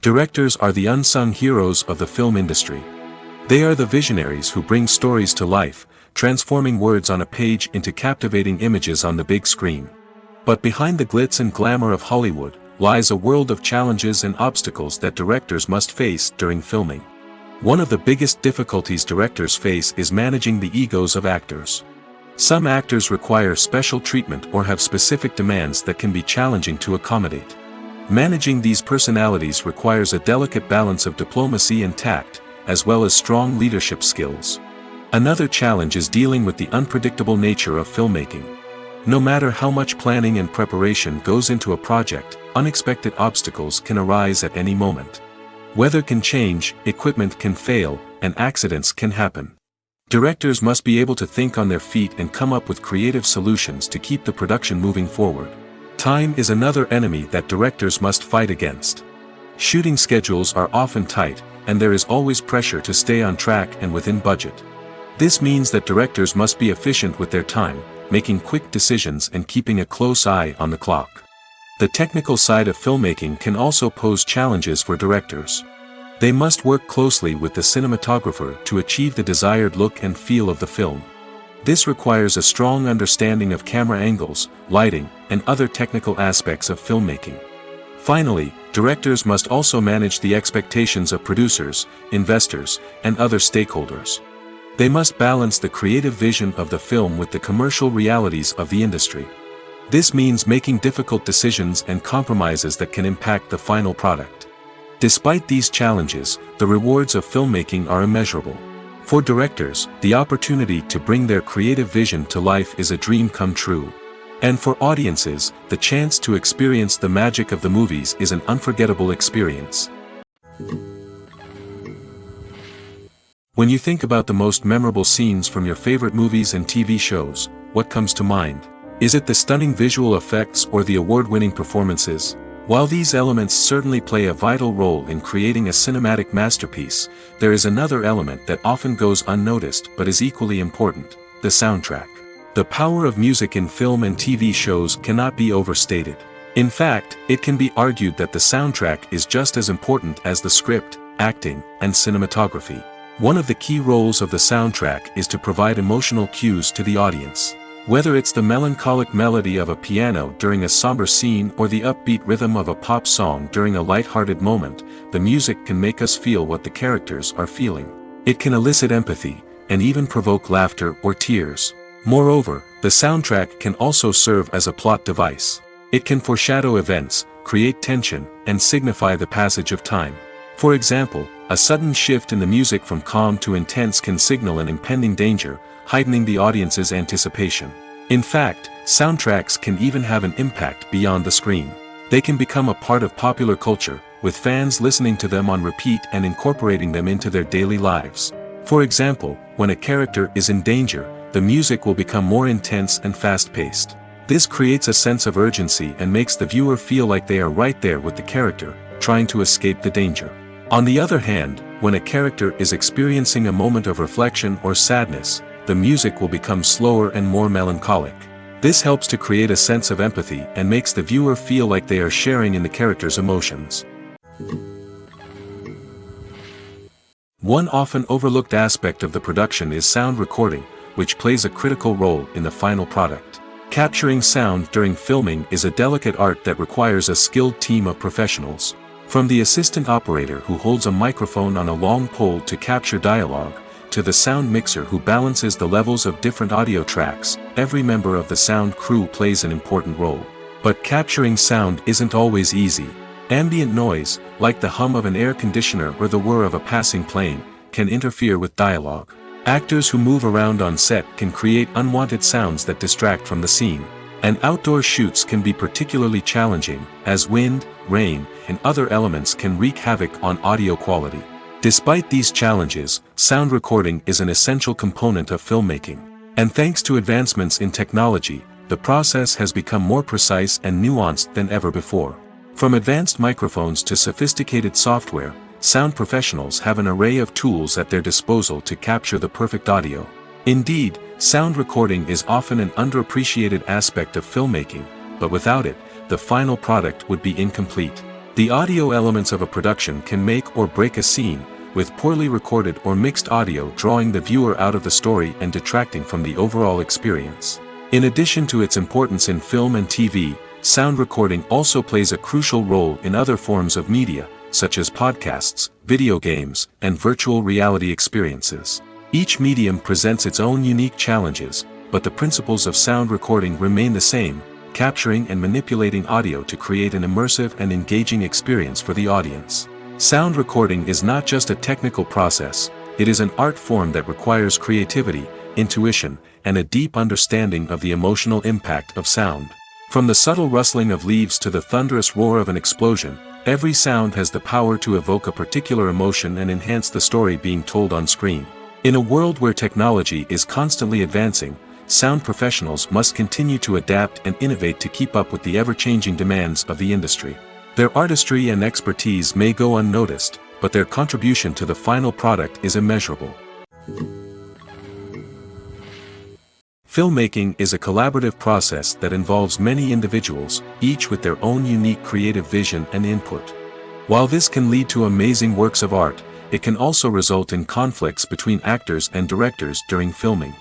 Directors are the unsung heroes of the film industry. They are the visionaries who bring stories to life, transforming words on a page into captivating images on the big screen. But behind the glitz and glamour of Hollywood, lies a world of challenges and obstacles that directors must face during filming. One of the biggest difficulties directors face is managing the egos of actors. Some actors require special treatment or have specific demands that can be challenging to accommodate. Managing these personalities requires a delicate balance of diplomacy and tact, as well as strong leadership skills. Another challenge is dealing with the unpredictable nature of filmmaking. No matter how much planning and preparation goes into a project, unexpected obstacles can arise at any moment. Weather can change, equipment can fail, and accidents can happen. Directors must be able to think on their feet and come up with creative solutions to keep the production moving forward. Time is another enemy that directors must fight against. Shooting schedules are often tight, and there is always pressure to stay on track and within budget. This means that directors must be efficient with their time, making quick decisions and keeping a close eye on the clock. The technical side of filmmaking can also pose challenges for directors. They must work closely with the cinematographer to achieve the desired look and feel of the film. This requires a strong understanding of camera angles, lighting, and other technical aspects of filmmaking. Finally, directors must also manage the expectations of producers, investors, and other stakeholders. They must balance the creative vision of the film with the commercial realities of the industry. This means making difficult decisions and compromises that can impact the final product. Despite these challenges, the rewards of filmmaking are immeasurable. For directors, the opportunity to bring their creative vision to life is a dream come true. And for audiences, the chance to experience the magic of the movies is an unforgettable experience. When you think about the most memorable scenes from your favorite movies and TV shows, what comes to mind? Is it the stunning visual effects or the award-winning performances? While these elements certainly play a vital role in creating a cinematic masterpiece, there is another element that often goes unnoticed but is equally important: the soundtrack. The power of music in film and TV shows cannot be overstated. In fact, it can be argued that the soundtrack is just as important as the script, acting, and cinematography. One of the key roles of the soundtrack is to provide emotional cues to the audience. Whether it's the melancholic melody of a piano during a somber scene or the upbeat rhythm of a pop song during a light-hearted moment, the music can make us feel what the characters are feeling. It can elicit empathy, and even provoke laughter or tears. Moreover, the soundtrack can also serve as a plot device. It can foreshadow events, create tension, and signify the passage of time. For example, a sudden shift in the music from calm to intense can signal an impending danger, heightening the audience's anticipation. In fact, soundtracks can even have an impact beyond the screen. They can become a part of popular culture, with fans listening to them on repeat and incorporating them into their daily lives. For example, when a character is in danger, the music will become more intense and fast-paced. This creates a sense of urgency and makes the viewer feel like they are right there with the character, trying to escape the danger. On the other hand, when a character is experiencing a moment of reflection or sadness, the music will become slower and more melancholic. This helps to create a sense of empathy and makes the viewer feel like they are sharing in the character's emotions. One often overlooked aspect of the production is sound recording, which plays a critical role in the final product. Capturing sound during filming is a delicate art that requires a skilled team of professionals. From the assistant operator who holds a microphone on a long pole to capture dialogue, to the sound mixer who balances the levels of different audio tracks, every member of the sound crew plays an important role. But capturing sound isn't always easy. Ambient noise, like the hum of an air conditioner or the whir of a passing plane, can interfere with dialogue. Actors who move around on set can create unwanted sounds that distract from the scene. And outdoor shoots can be particularly challenging, as wind, rain, and other elements can wreak havoc on audio quality. Despite these challenges, sound recording is an essential component of filmmaking. And thanks to advancements in technology, the process has become more precise and nuanced than ever before. From advanced microphones to sophisticated software, sound professionals have an array of tools at their disposal to capture the perfect audio. Indeed, sound recording is often an underappreciated aspect of filmmaking, but without it, the final product would be incomplete. The audio elements of a production can make or break a scene, with poorly recorded or mixed audio drawing the viewer out of the story and detracting from the overall experience. In addition to its importance in film and TV, sound recording also plays a crucial role in other forms of media, such as podcasts, video games, and virtual reality experiences. Each medium presents its own unique challenges, but the principles of sound recording remain the same: capturing and manipulating audio to create an immersive and engaging experience for the audience. Sound recording is not just a technical process, it is an art form that requires creativity, intuition, and a deep understanding of the emotional impact of sound. From the subtle rustling of leaves to the thunderous roar of an explosion, every sound has the power to evoke a particular emotion and enhance the story being told on screen. In a world where technology is constantly advancing, sound professionals must continue to adapt and innovate to keep up with the ever-changing demands of the industry. Their artistry and expertise may go unnoticed, but their contribution to the final product is immeasurable. Filmmaking is a collaborative process that involves many individuals, each with their own unique creative vision and input. While this can lead to amazing works of art, it can also result in conflicts between actors and directors during filming.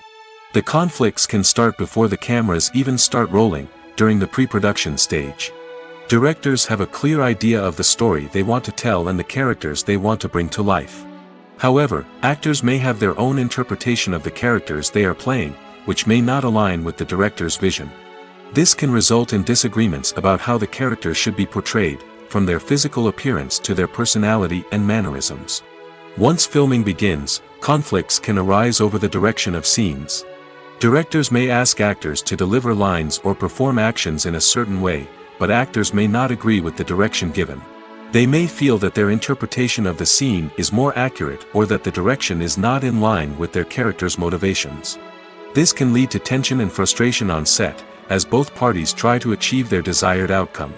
The conflicts can start before the cameras even start rolling, during the pre-production stage. Directors have a clear idea of the story they want to tell and the characters they want to bring to life. However, actors may have their own interpretation of the characters they are playing, which may not align with the director's vision. This can result in disagreements about how the characters should be portrayed, from their physical appearance to their personality and mannerisms. Once filming begins, conflicts can arise over the direction of scenes. Directors may ask actors to deliver lines or perform actions in a certain way, but actors may not agree with the direction given. They may feel that their interpretation of the scene is more accurate or that the direction is not in line with their character's motivations. This can lead to tension and frustration on set, as both parties try to achieve their desired outcome.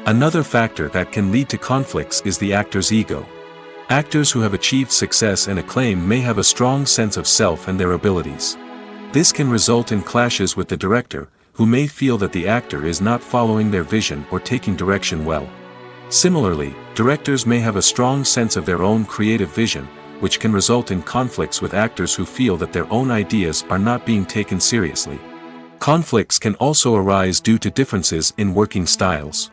Another factor that can lead to conflicts is the actor's ego. Actors who have achieved success and acclaim may have a strong sense of self and their abilities. This can result in clashes with the director, who may feel that the actor is not following their vision or taking direction well. Similarly, directors may have a strong sense of their own creative vision, which can result in conflicts with actors who feel that their own ideas are not being taken seriously. Conflicts can also arise due to differences in working styles.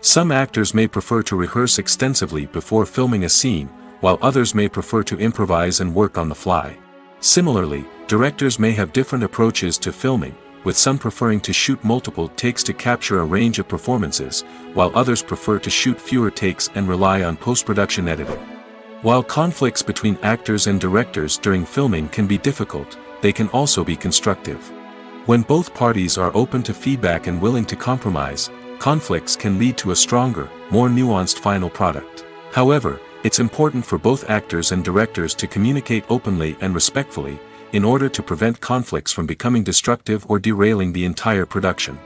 Some actors may prefer to rehearse extensively before filming a scene, while others may prefer to improvise and work on the fly. Similarly, directors may have different approaches to filming, with some preferring to shoot multiple takes to capture a range of performances, while others prefer to shoot fewer takes and rely on post-production editing. While conflicts between actors and directors during filming can be difficult, they can also be constructive. When both parties are open to feedback and willing to compromise, conflicts can lead to a stronger, more nuanced final product. However, it's important for both actors and directors to communicate openly and respectfully, in order to prevent conflicts from becoming destructive or derailing the entire production.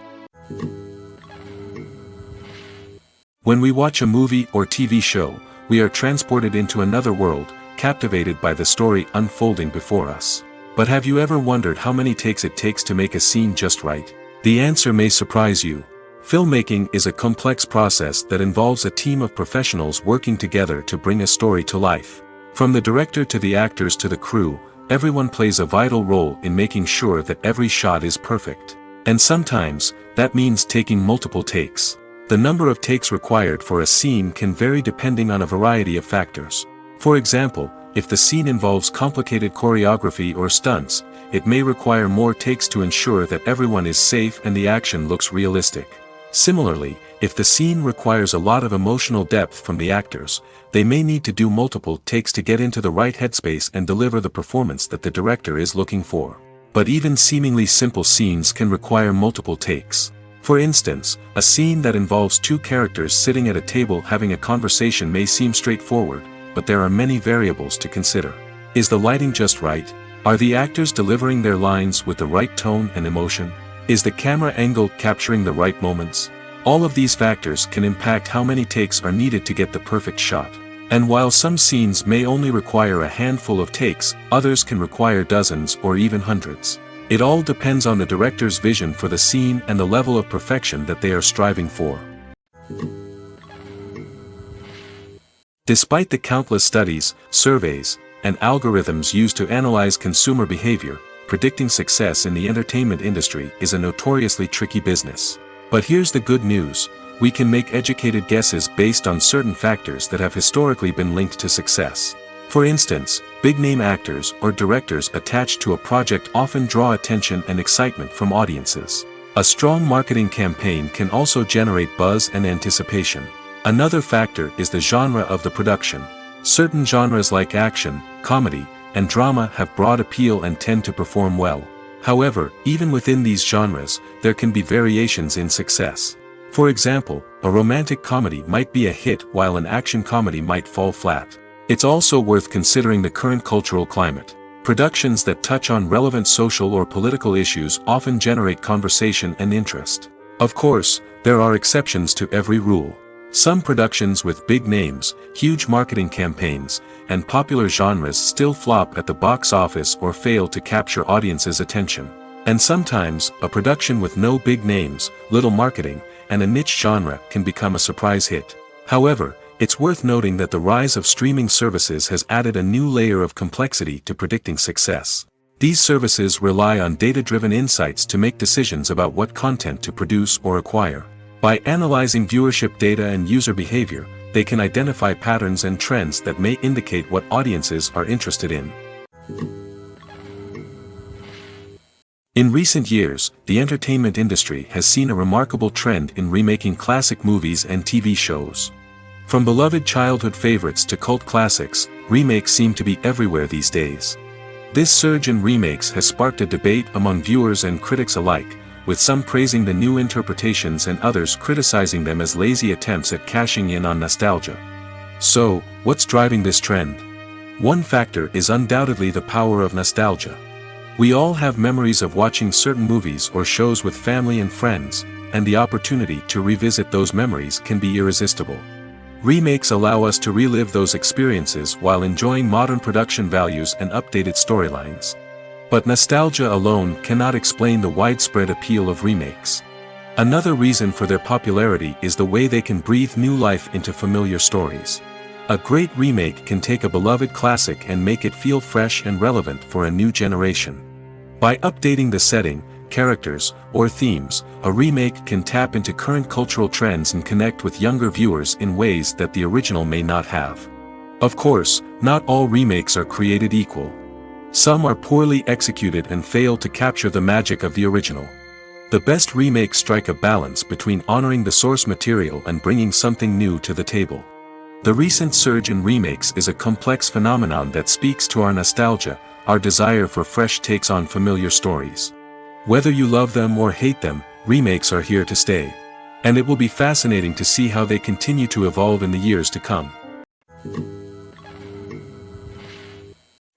When we watch a movie or TV show, we are transported into another world, captivated by the story unfolding before us. But have you ever wondered how many takes it takes to make a scene just right? The answer may surprise you. Filmmaking is a complex process that involves a team of professionals working together to bring a story to life. From the director to the actors to the crew, everyone plays a vital role in making sure that every shot is perfect. And sometimes, that means taking multiple takes. The number of takes required for a scene can vary depending on a variety of factors. For example, if the scene involves complicated choreography or stunts, it may require more takes to ensure that everyone is safe and the action looks realistic. Similarly, if the scene requires a lot of emotional depth from the actors, they may need to do multiple takes to get into the right headspace and deliver the performance that the director is looking for. But even seemingly simple scenes can require multiple takes. For instance, a scene that involves two characters sitting at a table having a conversation may seem straightforward, but there are many variables to consider. Is the lighting just right? Are the actors delivering their lines with the right tone and emotion? Is the camera angle capturing the right moments? All of these factors can impact how many takes are needed to get the perfect shot. And while some scenes may only require a handful of takes, others can require dozens or even hundreds. It all depends on the director's vision for the scene and the level of perfection that they are striving for. Despite the countless studies, surveys, and algorithms used to analyze consumer behavior, predicting success in the entertainment industry is a notoriously tricky business. But here's the good news: we can make educated guesses based on certain factors that have historically been linked to success. For instance, big-name actors or directors attached to a project often draw attention and excitement from audiences. A strong marketing campaign can also generate buzz and anticipation. Another factor is the genre of the production. Certain genres like action, comedy, and drama have broad appeal and tend to perform well. However, even within these genres, there can be variations in success. For example, a romantic comedy might be a hit while an action comedy might fall flat. It's also worth considering the current cultural climate. Productions that touch on relevant social or political issues often generate conversation and interest. Of course, there are exceptions to every rule. Some productions with big names, huge marketing campaigns, and popular genres still flop at the box office or fail to capture audiences' attention. And sometimes, a production with no big names, little marketing, and a niche genre can become a surprise hit. However, it's worth noting that the rise of streaming services has added a new layer of complexity to predicting success. These services rely on data-driven insights to make decisions about what content to produce or acquire. By analyzing viewership data and user behavior, they can identify patterns and trends that may indicate what audiences are interested in. In recent years, the entertainment industry has seen a remarkable trend in remaking classic movies and TV shows. From beloved childhood favorites to cult classics, remakes seem to be everywhere these days. This surge in remakes has sparked a debate among viewers and critics alike, with some praising the new interpretations and others criticizing them as lazy attempts at cashing in on nostalgia. So, what's driving this trend? One factor is undoubtedly the power of nostalgia. We all have memories of watching certain movies or shows with family and friends, and the opportunity to revisit those memories can be irresistible. Remakes allow us to relive those experiences while enjoying modern production values and updated storylines. But nostalgia alone cannot explain the widespread appeal of remakes. Another reason for their popularity is the way they can breathe new life into familiar stories. A great remake can take a beloved classic and make it feel fresh and relevant for a new generation. By updating the setting, characters, or themes, a remake can tap into current cultural trends and connect with younger viewers in ways that the original may not have. Of course, not all remakes are created equal. Some are poorly executed and fail to capture the magic of the original. The best remakes strike a balance between honoring the source material and bringing something new to the table. The recent surge in remakes is a complex phenomenon that speaks to our nostalgia, our desire for fresh takes on familiar stories. Whether you love them or hate them, remakes are here to stay. And it will be fascinating to see how they continue to evolve in the years to come.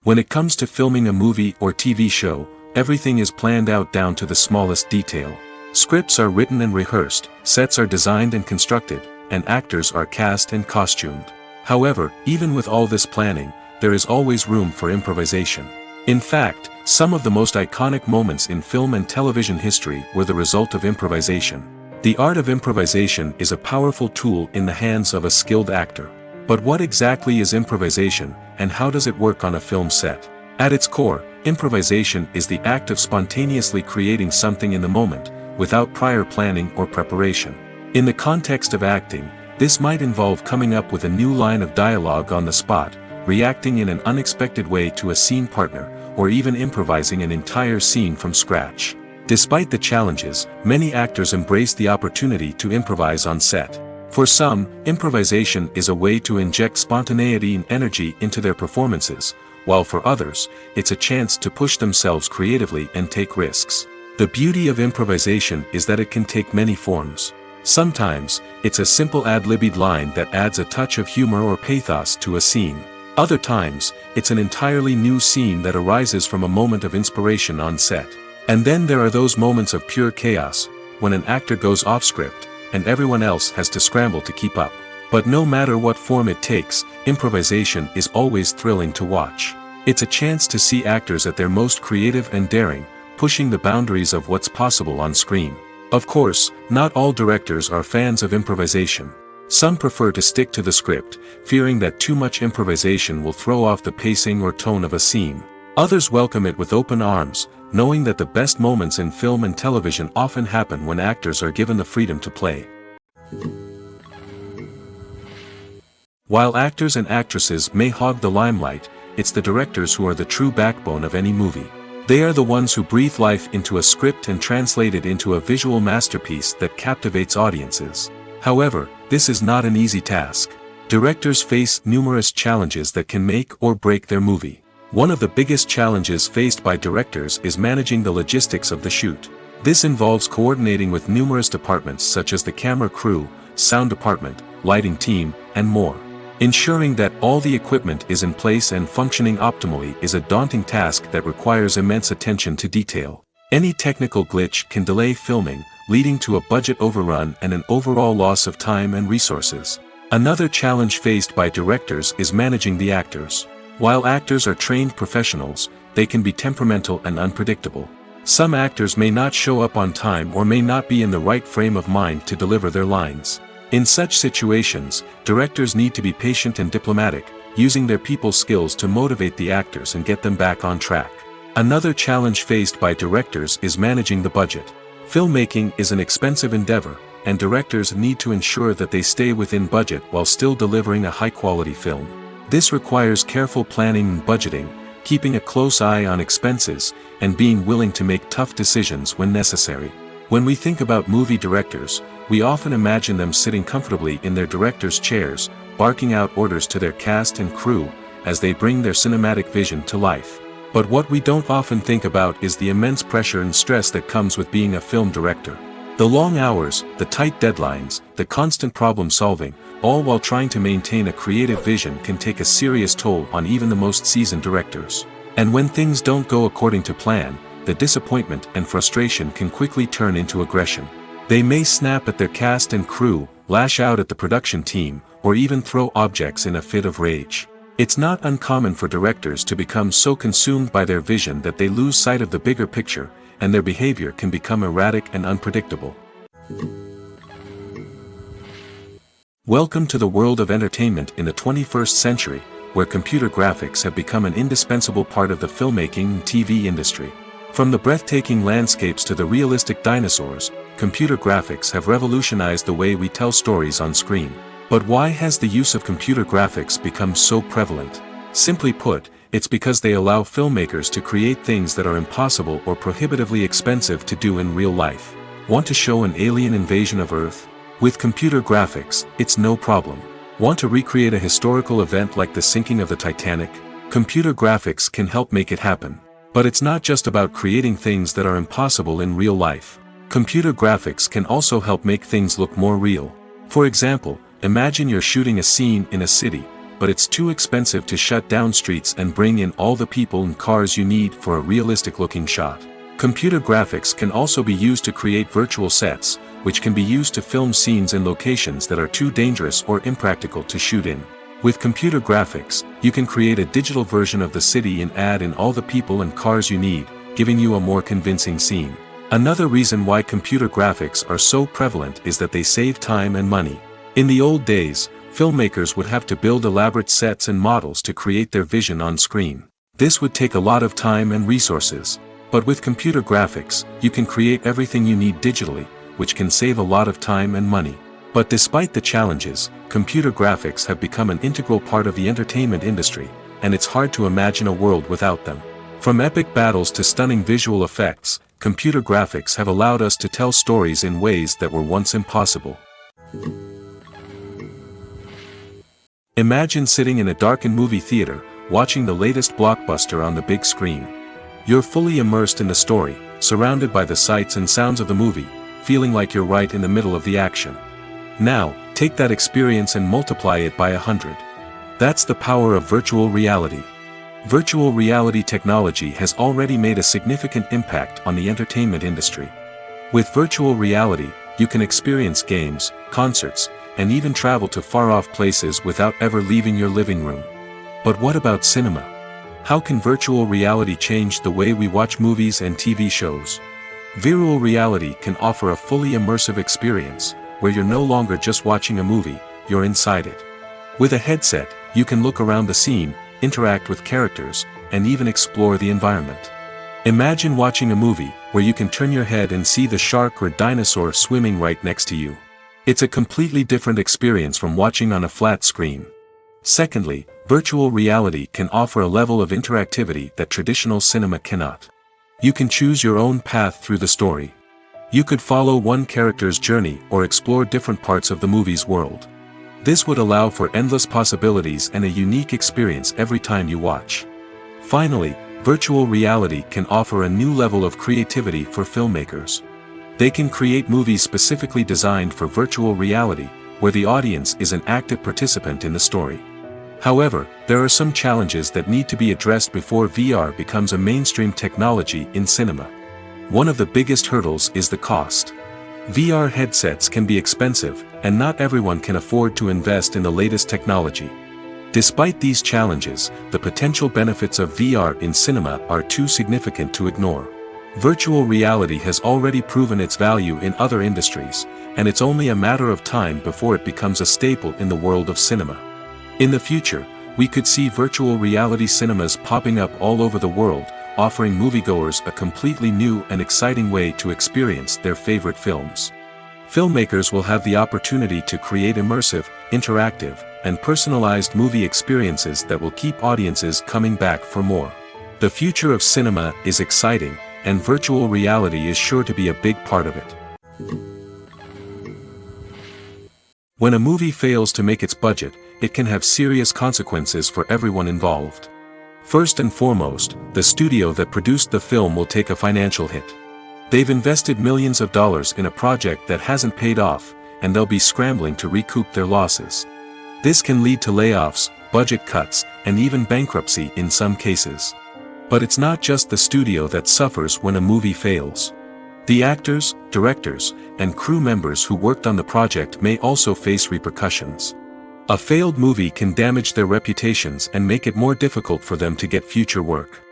When it comes to filming a movie or TV show, everything is planned out down to the smallest detail. Scripts are written and rehearsed, sets are designed and constructed, and actors are cast and costumed. However, even with all this planning, there is always room for improvisation. In fact, some of the most iconic moments in film and television history were the result of improvisation. The art of improvisation is a powerful tool in the hands of a skilled actor. But what exactly is improvisation, and how does it work on a film set? At its core, improvisation is the act of spontaneously creating something in the moment, without prior planning or preparation. In the context of acting, this might involve coming up with a new line of dialogue on the spot, reacting in an unexpected way to a scene partner, or even improvising an entire scene from scratch. Despite the challenges, many actors embrace the opportunity to improvise on set. For some, improvisation is a way to inject spontaneity and energy into their performances, while for others, it's a chance to push themselves creatively and take risks. The beauty of improvisation is that it can take many forms. Sometimes, it's a simple ad-libbed line that adds a touch of humor or pathos to a scene. Other times, it's an entirely new scene that arises from a moment of inspiration on set. And then there are those moments of pure chaos, when an actor goes off script, and everyone else has to scramble to keep up. But no matter what form it takes, improvisation is always thrilling to watch. It's a chance to see actors at their most creative and daring, pushing the boundaries of what's possible on screen. Of course, not all directors are fans of improvisation. Some prefer to stick to the script, fearing that too much improvisation will throw off the pacing or tone of a scene. Others welcome it with open arms, knowing that the best moments in film and television often happen when actors are given the freedom to play. While actors and actresses may hog the limelight, it's the directors who are the true backbone of any movie. They are the ones who breathe life into a script and translate it into a visual masterpiece that captivates audiences. However, this is not an easy task. Directors face numerous challenges that can make or break their movie. One of the biggest challenges faced by directors is managing the logistics of the shoot. This involves coordinating with numerous departments such as the camera crew, sound department, lighting team, and more. Ensuring that all the equipment is in place and functioning optimally is a daunting task that requires immense attention to detail. Any technical glitch can delay filming, leading to a budget overrun and an overall loss of time and resources. Another challenge faced by directors is managing the actors. While actors are trained professionals, they can be temperamental and unpredictable. Some actors may not show up on time or may not be in the right frame of mind to deliver their lines. In such situations, directors need to be patient and diplomatic, using their people skills to motivate the actors and get them back on track. Another challenge faced by directors is managing the budget. Filmmaking is an expensive endeavor, and directors need to ensure that they stay within budget while still delivering a high-quality film. This requires careful planning and budgeting, keeping a close eye on expenses, and being willing to make tough decisions when necessary. When we think about movie directors, we often imagine them sitting comfortably in their director's chairs, barking out orders to their cast and crew, as they bring their cinematic vision to life. But what we don't often think about is the immense pressure and stress that comes with being a film director. The long hours, the tight deadlines, the constant problem solving, all while trying to maintain a creative vision can take a serious toll on even the most seasoned directors. And when things don't go according to plan, the disappointment and frustration can quickly turn into aggression. They may snap at their cast and crew, lash out at the production team, or even throw objects in a fit of rage. It's not uncommon for directors to become so consumed by their vision that they lose sight of the bigger picture, and their behavior can become erratic and unpredictable. Welcome to the world of entertainment in the 21st century, where computer graphics have become an indispensable part of the filmmaking and TV industry. From the breathtaking landscapes to the realistic dinosaurs, computer graphics have revolutionized the way we tell stories on screen. But why has the use of computer graphics become so prevalent? Simply put, it's because they allow filmmakers to create things that are impossible or prohibitively expensive to do in real life. Want to show an alien invasion of Earth? With computer graphics, it's no problem. Want to recreate a historical event like the sinking of the Titanic? Computer graphics can help make it happen. But it's not just about creating things that are impossible in real life. Computer graphics can also help make things look more real. For example, imagine you're shooting a scene in a city, but it's too expensive to shut down streets and bring in all the people and cars you need for a realistic-looking shot. Computer graphics can also be used to create virtual sets, which can be used to film scenes in locations that are too dangerous or impractical to shoot in. With computer graphics, you can create a digital version of the city and add in all the people and cars you need, giving you a more convincing scene. Another reason why computer graphics are so prevalent is that they save time and money. In the old days, filmmakers would have to build elaborate sets and models to create their vision on screen. This would take a lot of time and resources. But with computer graphics, you can create everything you need digitally, which can save a lot of time and money. But despite the challenges, computer graphics have become an integral part of the entertainment industry, and it's hard to imagine a world without them. From epic battles to stunning visual effects, computer graphics have allowed us to tell stories in ways that were once impossible. Imagine sitting in a darkened movie theater, watching the latest blockbuster on the big screen. You're fully immersed in the story, surrounded by the sights and sounds of the movie, feeling like you're right in the middle of the action. Now, take that experience and multiply it by 100. That's the power of virtual reality. Virtual reality technology has already made a significant impact on the entertainment industry. With virtual reality, you can experience games, concerts, and even travel to far-off places without ever leaving your living room. But what about cinema? How can virtual reality change the way we watch movies and TV shows? Virtual reality can offer a fully immersive experience, where you're no longer just watching a movie, you're inside it. With a headset, you can look around the scene, interact with characters, and even explore the environment. Imagine watching a movie where you can turn your head and see the shark or dinosaur swimming right next to you. It's a completely different experience from watching on a flat screen. Secondly, virtual reality can offer a level of interactivity that traditional cinema cannot. You can choose your own path through the story. You could follow one character's journey or explore different parts of the movie's world. This would allow for endless possibilities and a unique experience every time you watch. Finally, virtual reality can offer a new level of creativity for filmmakers. They can create movies specifically designed for virtual reality, where the audience is an active participant in the story. However, there are some challenges that need to be addressed before VR becomes a mainstream technology in cinema. One of the biggest hurdles is the cost. VR headsets can be expensive, and not everyone can afford to invest in the latest technology. Despite these challenges, the potential benefits of VR in cinema are too significant to ignore. Virtual reality has already proven its value in other industries, and it's only a matter of time before it becomes a staple in the world of cinema. In the future, we could see virtual reality cinemas popping up all over the world, offering moviegoers a completely new and exciting way to experience their favorite films. Filmmakers will have the opportunity to create immersive, interactive, and personalized movie experiences that will keep audiences coming back for more. The future of cinema is exciting, and virtual reality is sure to be a big part of it. When a movie fails to make its budget, it can have serious consequences for everyone involved. First and foremost, the studio that produced the film will take a financial hit. They've invested millions of dollars in a project that hasn't paid off, and they'll be scrambling to recoup their losses. This can lead to layoffs, budget cuts, and even bankruptcy in some cases. But it's not just the studio that suffers when a movie fails. The actors, directors, and crew members who worked on the project may also face repercussions. A failed movie can damage their reputations and make it more difficult for them to get future work.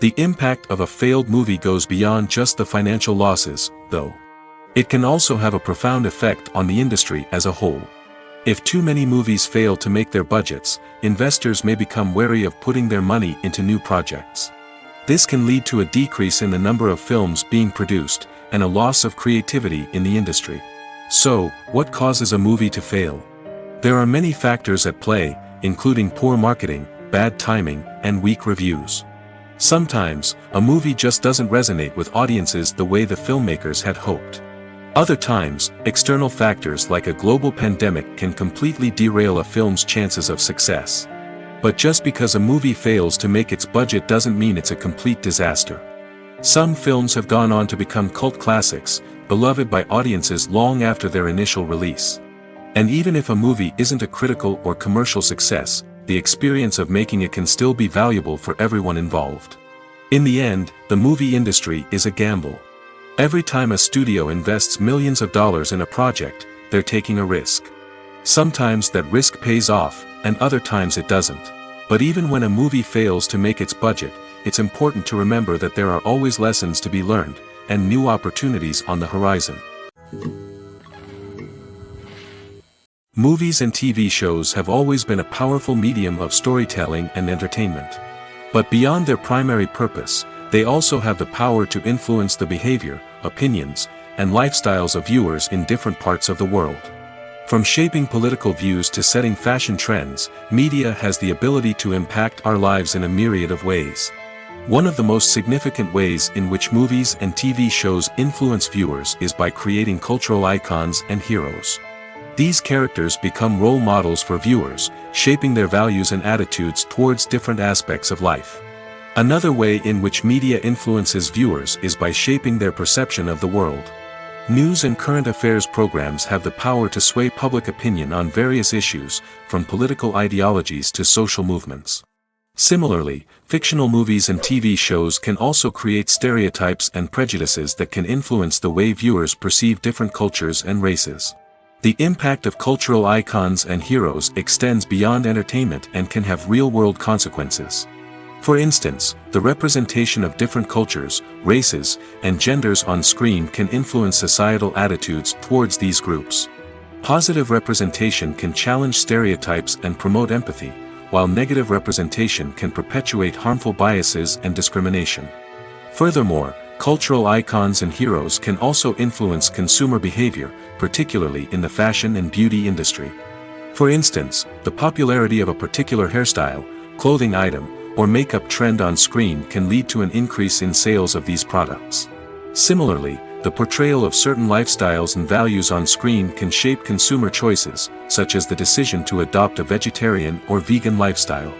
The impact of a failed movie goes beyond just the financial losses, though. It can also have a profound effect on the industry as a whole. If too many movies fail to make their budgets, investors may become wary of putting their money into new projects. This can lead to a decrease in the number of films being produced, and a loss of creativity in the industry. So, what causes a movie to fail? There are many factors at play, including poor marketing, bad timing, and weak reviews. Sometimes, a movie just doesn't resonate with audiences the way the filmmakers had hoped. Other times, external factors like a global pandemic can completely derail a film's chances of success. But just because a movie fails to make its budget doesn't mean it's a complete disaster. Some films have gone on to become cult classics, beloved by audiences long after their initial release. And even if a movie isn't a critical or commercial success, the experience of making it can still be valuable for everyone involved. In the end, the movie industry is a gamble. Every time a studio invests millions of dollars in a project, they're taking a risk. Sometimes that risk pays off, and other times it doesn't. But even when a movie fails to make its budget, it's important to remember that there are always lessons to be learned, and new opportunities on the horizon. Movies and TV shows have always been a powerful medium of storytelling and entertainment. But beyond their primary purpose, they also have the power to influence the behavior, opinions, and lifestyles of viewers in different parts of the world. From shaping political views to setting fashion trends, media has the ability to impact our lives in a myriad of ways. One of the most significant ways in which movies and TV shows influence viewers is by creating cultural icons and heroes. These characters become role models for viewers, shaping their values and attitudes towards different aspects of life. Another way in which media influences viewers is by shaping their perception of the world. News and current affairs programs have the power to sway public opinion on various issues, from political ideologies to social movements. Similarly, fictional movies and TV shows can also create stereotypes and prejudices that can influence the way viewers perceive different cultures and races. The impact of cultural icons and heroes extends beyond entertainment and can have real-world consequences. For instance, the representation of different cultures, races, and genders on screen can influence societal attitudes towards these groups. Positive representation can challenge stereotypes and promote empathy, while negative representation can perpetuate harmful biases and discrimination. Furthermore, cultural icons and heroes can also influence consumer behavior, particularly in the fashion and beauty industry. For instance, the popularity of a particular hairstyle, clothing item, or makeup trend on screen can lead to an increase in sales of these products. Similarly, the portrayal of certain lifestyles and values on screen can shape consumer choices, such as the decision to adopt a vegetarian or vegan lifestyle.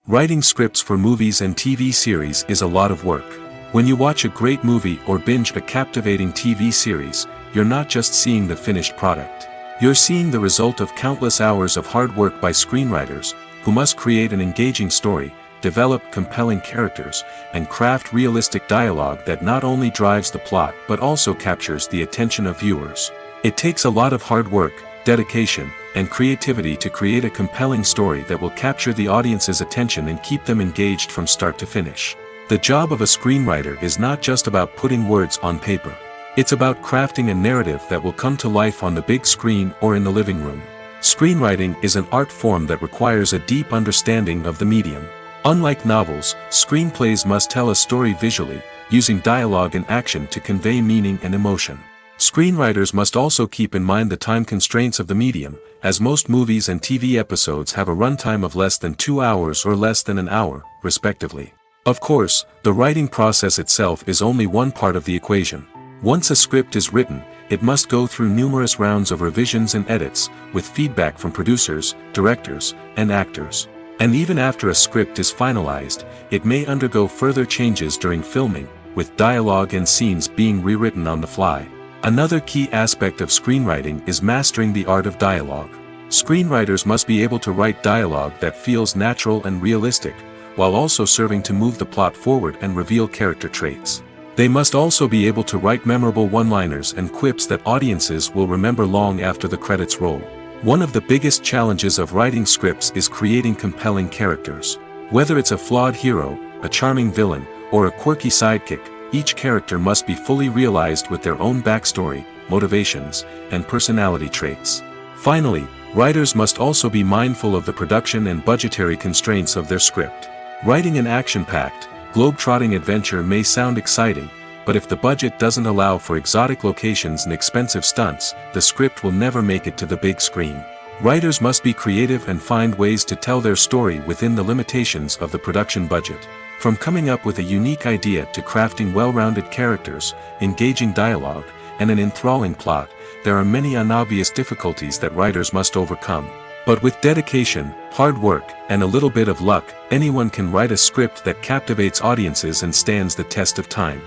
Writing scripts for movies and TV series is a lot of work. When you watch a great movie or binge a captivating TV series, you're not just seeing the finished product. You're seeing the result of countless hours of hard work by screenwriters, who must create an engaging story, develop compelling characters, and craft realistic dialogue that not only drives the plot but also captures the attention of viewers. It takes a lot of hard work, dedication, and creativity to create a compelling story that will capture the audience's attention and keep them engaged from start to finish. The job of a screenwriter is not just about putting words on paper. It's about crafting a narrative that will come to life on the big screen or in the living room. Screenwriting is an art form that requires a deep understanding of the medium. Unlike novels, screenplays must tell a story visually, using dialogue and action to convey meaning and emotion. Screenwriters must also keep in mind the time constraints of the medium, as most movies and TV episodes have a runtime of less than 2 hours or less than an hour, respectively. Of course, the writing process itself is only one part of the equation. Once a script is written, it must go through numerous rounds of revisions and edits, with feedback from producers, directors, and actors. And even after a script is finalized, it may undergo further changes during filming, with dialogue and scenes being rewritten on the fly. Another key aspect of screenwriting is mastering the art of dialogue. Screenwriters must be able to write dialogue that feels natural and realistic, while also serving to move the plot forward and reveal character traits. They must also be able to write memorable one-liners and quips that audiences will remember long after the credits roll. One of the biggest challenges of writing scripts is creating compelling characters. Whether it's a flawed hero, a charming villain, or a quirky sidekick, each character must be fully realized with their own backstory, motivations, and personality traits. Finally, writers must also be mindful of the production and budgetary constraints of their script. Writing an action-packed, globe-trotting adventure may sound exciting, but if the budget doesn't allow for exotic locations and expensive stunts, the script will never make it to the big screen. Writers must be creative and find ways to tell their story within the limitations of the production budget. From coming up with a unique idea to crafting well-rounded characters, engaging dialogue, and an enthralling plot, there are many unobvious difficulties that writers must overcome. But with dedication, hard work, and a little bit of luck, anyone can write a script that captivates audiences and stands the test of time.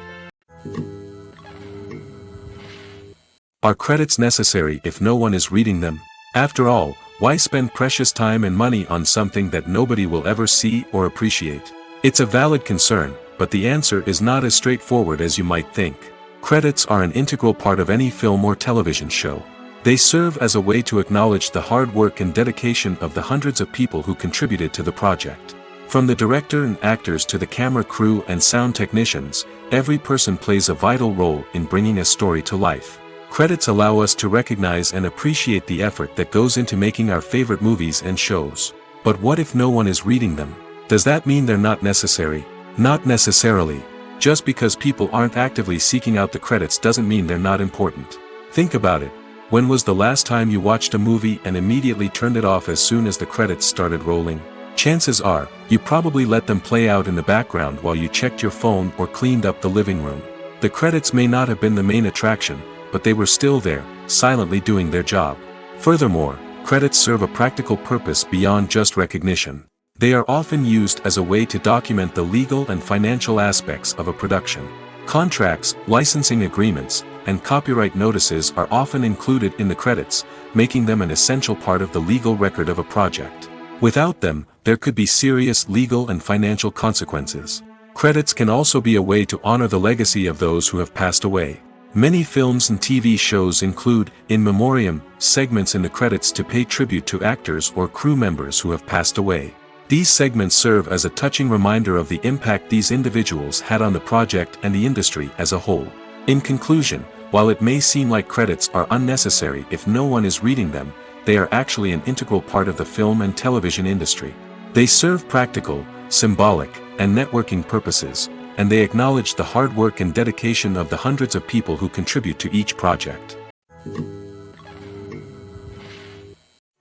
Are credits necessary if no one is reading them? After all, why spend precious time and money on something that nobody will ever see or appreciate? It's a valid concern, but the answer is not as straightforward as you might think. Credits are an integral part of any film or television show. They serve as a way to acknowledge the hard work and dedication of the hundreds of people who contributed to the project. From the director and actors to the camera crew and sound technicians, every person plays a vital role in bringing a story to life. Credits allow us to recognize and appreciate the effort that goes into making our favorite movies and shows. But what if no one is reading them? Does that mean they're not necessary? Not necessarily. Just because people aren't actively seeking out the credits doesn't mean they're not important. Think about it. When was the last time you watched a movie and immediately turned it off as soon as the credits started rolling? Chances are, you probably let them play out in the background while you checked your phone or cleaned up the living room. The credits may not have been the main attraction, but they were still there, silently doing their job. Furthermore, credits serve a practical purpose beyond just recognition. They are often used as a way to document the legal and financial aspects of a production. Contracts, licensing agreements, and copyright notices are often included in the credits, making them an essential part of the legal record of a project. Without them, there could be serious legal and financial consequences. Credits can also be a way to honor the legacy of those who have passed away. Many films and TV shows include in memoriam segments in the credits to pay tribute to actors or crew members who have passed away. These segments serve as a touching reminder of the impact these individuals had on the project and the industry as a whole. In conclusion, while it may seem like credits are unnecessary if no one is reading them, they are actually an integral part of the film and television industry. They serve practical, symbolic, and networking purposes, and they acknowledge the hard work and dedication of the hundreds of people who contribute to each project.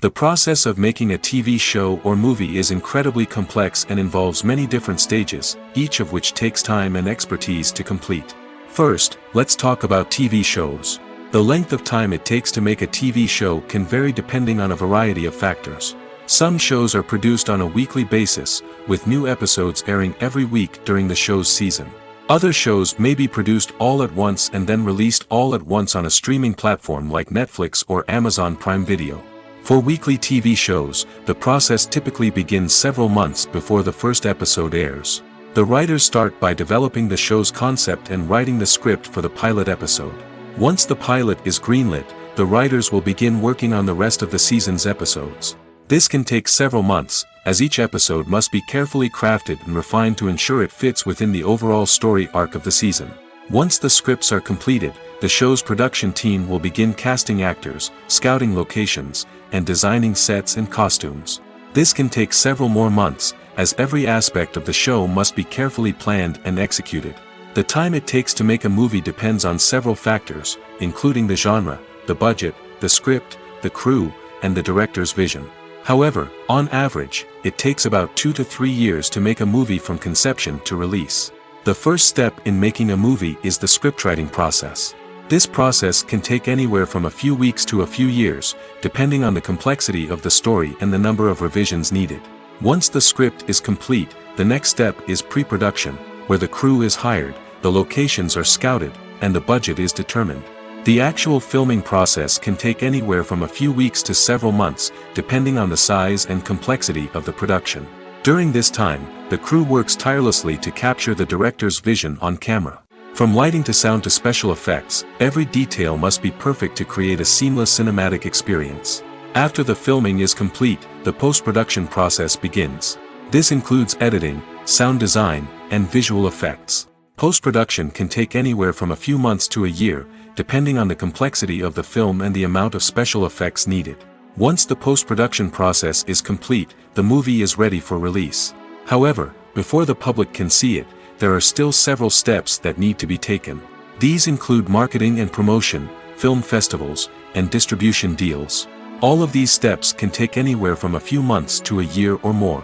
The process of making a TV show or movie is incredibly complex and involves many different stages, each of which takes time and expertise to complete. First, let's talk about TV shows. The length of time it takes to make a TV show can vary depending on a variety of factors. Some shows are produced on a weekly basis, with new episodes airing every week during the show's season. Other shows may be produced all at once and then released all at once on a streaming platform like Netflix or Amazon Prime Video. For weekly TV shows, the process typically begins several months before the first episode airs. The writers start by developing the show's concept and writing the script for the pilot episode. Once the pilot is greenlit, the writers will begin working on the rest of the season's episodes. This can take several months, as each episode must be carefully crafted and refined to ensure it fits within the overall story arc of the season. Once the scripts are completed, the show's production team will begin casting actors, scouting locations, and designing sets and costumes. This can take several more months, as every aspect of the show must be carefully planned and executed. The time it takes to make a movie depends on several factors, including the genre, the budget, the script, the crew, and the director's vision. However, on average, it takes about 2 to 3 years to make a movie from conception to release. The first step in making a movie is the scriptwriting process. This process can take anywhere from a few weeks to a few years, depending on the complexity of the story and the number of revisions needed. Once the script is complete, the next step is pre-production, where the crew is hired, the locations are scouted, and the budget is determined. The actual filming process can take anywhere from a few weeks to several months, depending on the size and complexity of the production. During this time, the crew works tirelessly to capture the director's vision on camera. From lighting to sound to special effects, every detail must be perfect to create a seamless cinematic experience. After the filming is complete, the post-production process begins. This includes editing, sound design, and visual effects. Post-production can take anywhere from a few months to a year, depending on the complexity of the film and the amount of special effects needed. Once the post-production process is complete, the movie is ready for release. However, before the public can see it, there are still several steps that need to be taken. These include marketing and promotion, film festivals, and distribution deals. All of these steps can take anywhere from a few months to a year or more.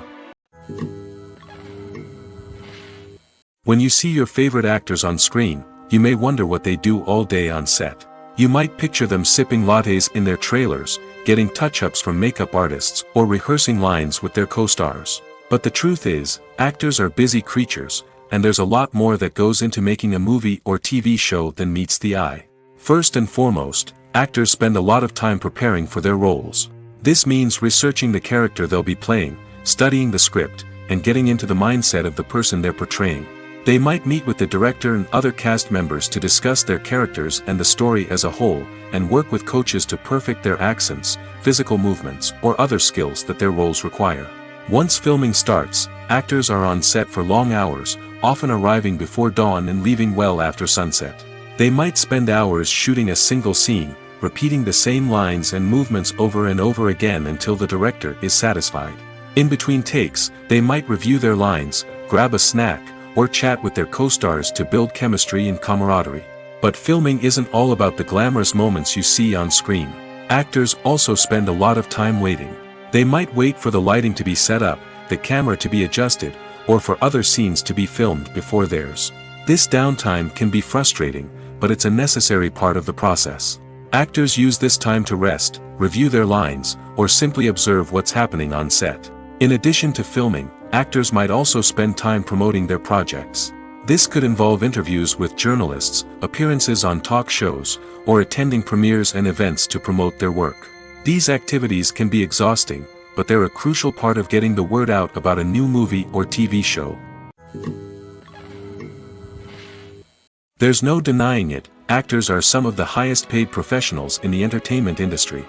When you see your favorite actors on screen, you may wonder what they do all day on set. You might picture them sipping lattes in their trailers, getting touch-ups from makeup artists, or rehearsing lines with their co-stars. But the truth is, actors are busy creatures, and there's a lot more that goes into making a movie or TV show than meets the eye. First and foremost, actors spend a lot of time preparing for their roles. This means researching the character they'll be playing, studying the script, and getting into the mindset of the person they're portraying. They might meet with the director and other cast members to discuss their characters and the story as a whole, and work with coaches to perfect their accents, physical movements, or other skills that their roles require. Once filming starts, actors are on set for long hours, often arriving before dawn and leaving well after sunset. They might spend hours shooting a single scene, repeating the same lines and movements over and over again until the director is satisfied. In between takes, they might review their lines, grab a snack, or chat with their co-stars to build chemistry and camaraderie. But filming isn't all about the glamorous moments you see on screen. Actors also spend a lot of time waiting. They might wait for the lighting to be set up, the camera to be adjusted, or for other scenes to be filmed before theirs. This downtime can be frustrating, but it's a necessary part of the process. Actors use this time to rest, review their lines, or simply observe what's happening on set. In addition to filming, actors might also spend time promoting their projects. This could involve interviews with journalists, appearances on talk shows, or attending premieres and events to promote their work. These activities can be exhausting, but they're a crucial part of getting the word out about a new movie or TV show. There's no denying it, actors are some of the highest paid professionals in the entertainment industry.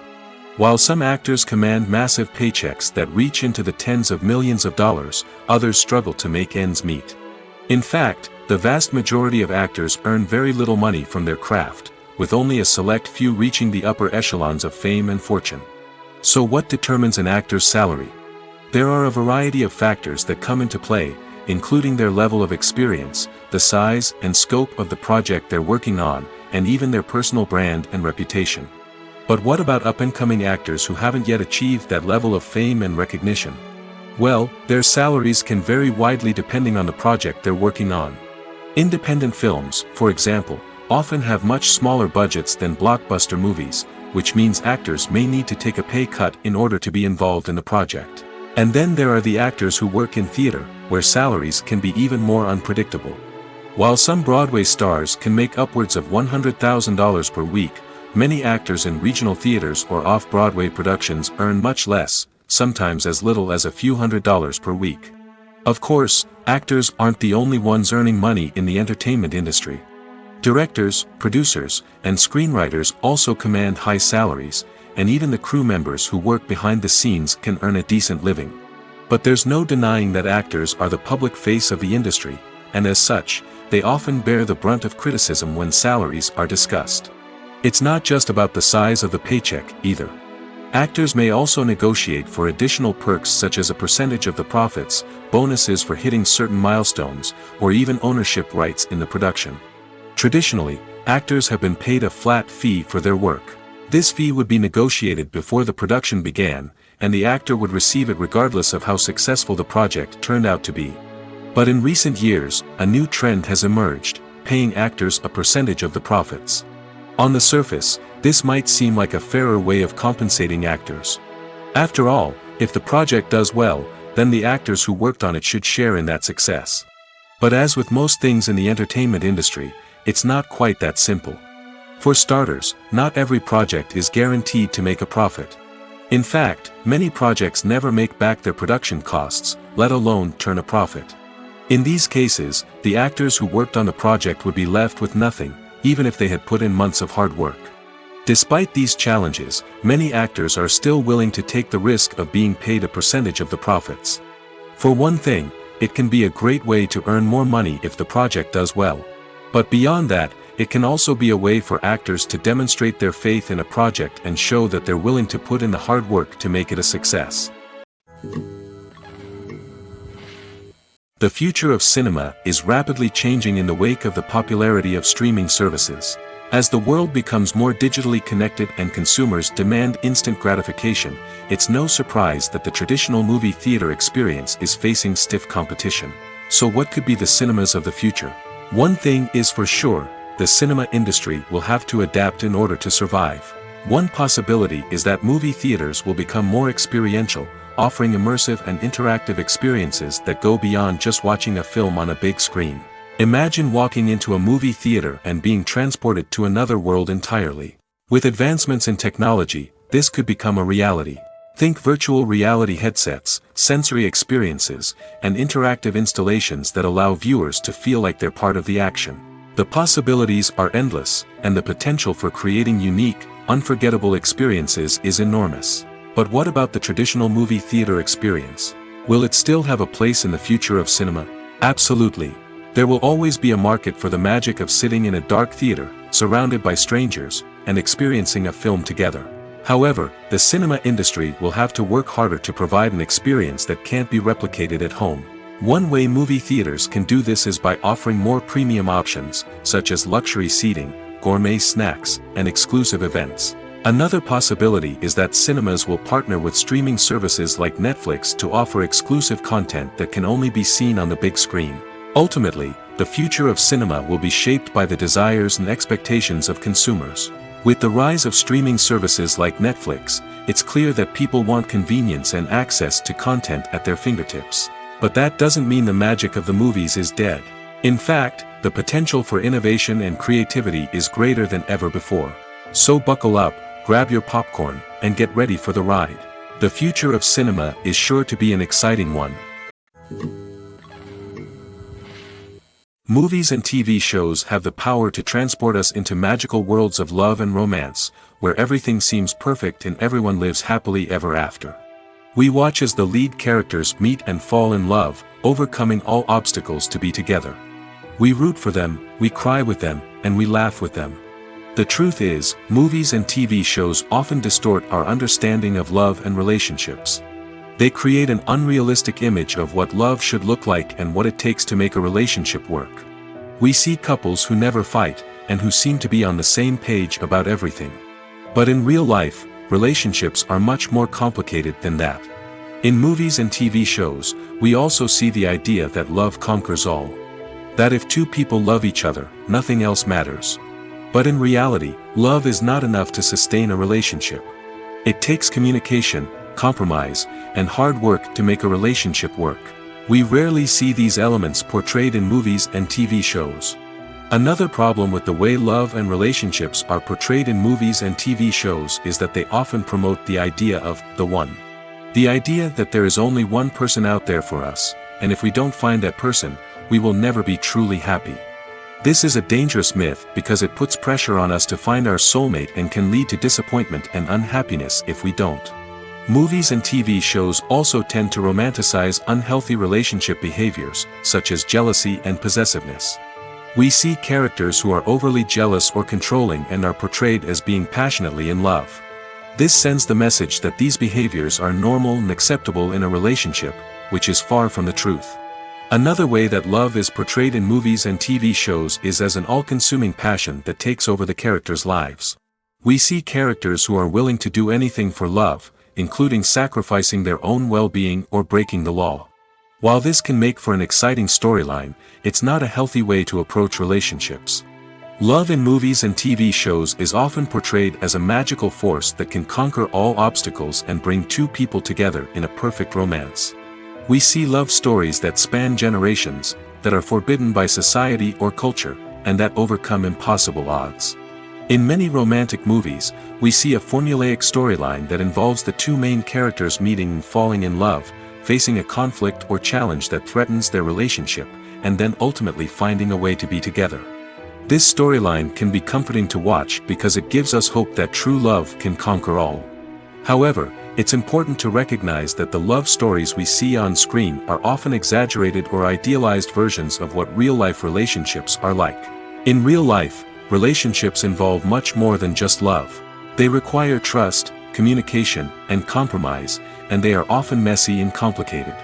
While some actors command massive paychecks that reach into the tens of millions of dollars, others struggle to make ends meet. In fact, the vast majority of actors earn very little money from their craft, with only a select few reaching the upper echelons of fame and fortune. So what determines an actor's salary? There are a variety of factors that come into play, including their level of experience, the size and scope of the project they're working on, and even their personal brand and reputation. But what about up-and-coming actors who haven't yet achieved that level of fame and recognition? Well, their salaries can vary widely depending on the project they're working on. Independent films, for example, often have much smaller budgets than blockbuster movies, which means actors may need to take a pay cut in order to be involved in the project. And then there are the actors who work in theater, where salaries can be even more unpredictable. While some Broadway stars can make upwards of $100,000 per week, many actors in regional theaters or off-Broadway productions earn much less, sometimes as little as a few $100s per week. Of course, actors aren't the only ones earning money in the entertainment industry. Directors, producers, and screenwriters also command high salaries, and even the crew members who work behind the scenes can earn a decent living. But there's no denying that actors are the public face of the industry, and as such, they often bear the brunt of criticism when salaries are discussed. It's not just about the size of the paycheck, either. Actors may also negotiate for additional perks such as a percentage of the profits, bonuses for hitting certain milestones, or even ownership rights in the production. Traditionally, actors have been paid a flat fee for their work. This fee would be negotiated before the production began, and the actor would receive it regardless of how successful the project turned out to be. But in recent years, a new trend has emerged, paying actors a percentage of the profits. On the surface, this might seem like a fairer way of compensating actors. After all, if the project does well, then the actors who worked on it should share in that success. But as with most things in the entertainment industry, it's not quite that simple. For starters, not every project is guaranteed to make a profit. In fact, many projects never make back their production costs, let alone turn a profit. In these cases, the actors who worked on the project would be left with nothing, even if they had put in months of hard work. Despite these challenges, many actors are still willing to take the risk of being paid a percentage of the profits. For one thing, it can be a great way to earn more money if the project does well. But beyond that, it can also be a way for actors to demonstrate their faith in a project and show that they're willing to put in the hard work to make it a success. The future of cinema is rapidly changing in the wake of the popularity of streaming services. As the world becomes more digitally connected and consumers demand instant gratification, it's no surprise that the traditional movie theater experience is facing stiff competition. So what could be the cinemas of the future? One thing is for sure, the cinema industry will have to adapt in order to survive. One possibility is that movie theaters will become more experiential, offering immersive and interactive experiences that go beyond just watching a film on a big screen. Imagine walking into a movie theater and being transported to another world entirely. With advancements in technology, this could become a reality. Think virtual reality headsets, sensory experiences, and interactive installations that allow viewers to feel like they're part of the action. The possibilities are endless, and the potential for creating unique, unforgettable experiences is enormous. But what about the traditional movie theater experience? Will it still have a place in the future of cinema? Absolutely. There will always be a market for the magic of sitting in a dark theater, surrounded by strangers, and experiencing a film together. However, the cinema industry will have to work harder to provide an experience that can't be replicated at home. One way movie theaters can do this is by offering more premium options, such as luxury seating, gourmet snacks, and exclusive events. Another possibility is that cinemas will partner with streaming services like Netflix to offer exclusive content that can only be seen on the big screen. Ultimately, the future of cinema will be shaped by the desires and expectations of consumers. With the rise of streaming services like Netflix, it's clear that people want convenience and access to content at their fingertips. But that doesn't mean the magic of the movies is dead. In fact, the potential for innovation and creativity is greater than ever before. So buckle up, grab your popcorn, and get ready for the ride. The future of cinema is sure to be an exciting one. Movies and TV shows have the power to transport us into magical worlds of love and romance, where everything seems perfect and everyone lives happily ever after. We watch as the lead characters meet and fall in love, overcoming all obstacles to be together. We root for them, we cry with them, and we laugh with them. The truth is, movies and TV shows often distort our understanding of love and relationships. They create an unrealistic image of what love should look like and what it takes to make a relationship work. We see couples who never fight, and who seem to be on the same page about everything. But in real life, relationships are much more complicated than that. In movies and TV shows, we also see the idea that love conquers all. That if two people love each other, nothing else matters. But in reality, love is not enough to sustain a relationship. It takes communication, compromise, and hard work to make a relationship work. We rarely see these elements portrayed in movies and TV shows. Another problem with the way love and relationships are portrayed in movies and TV shows is that they often promote the idea of the one. The idea that there is only one person out there for us, and if we don't find that person, we will never be truly happy. This is a dangerous myth because it puts pressure on us to find our soulmate and can lead to disappointment and unhappiness if we don't. Movies and TV shows also tend to romanticize unhealthy relationship behaviors, such as jealousy and possessiveness. We see characters who are overly jealous or controlling and are portrayed as being passionately in love. This sends the message that these behaviors are normal and acceptable in a relationship, which is far from the truth. Another way that love is portrayed in movies and TV shows is as an all-consuming passion that takes over the characters' lives. We see characters who are willing to do anything for love, including sacrificing their own well-being or breaking the law. While this can make for an exciting storyline, it's not a healthy way to approach relationships. Love in movies and TV shows is often portrayed as a magical force that can conquer all obstacles and bring two people together in a perfect romance. We see love stories that span generations, that are forbidden by society or culture, and that overcome impossible odds. In many romantic movies, we see a formulaic storyline that involves the two main characters meeting and falling in love, facing a conflict or challenge that threatens their relationship, and then ultimately finding a way to be together. This storyline can be comforting to watch because it gives us hope that true love can conquer all. However, it's important to recognize that the love stories we see on screen are often exaggerated or idealized versions of what real-life relationships are like. In real life, relationships involve much more than just love. They require trust, communication, and compromise, and they are often messy and complicated.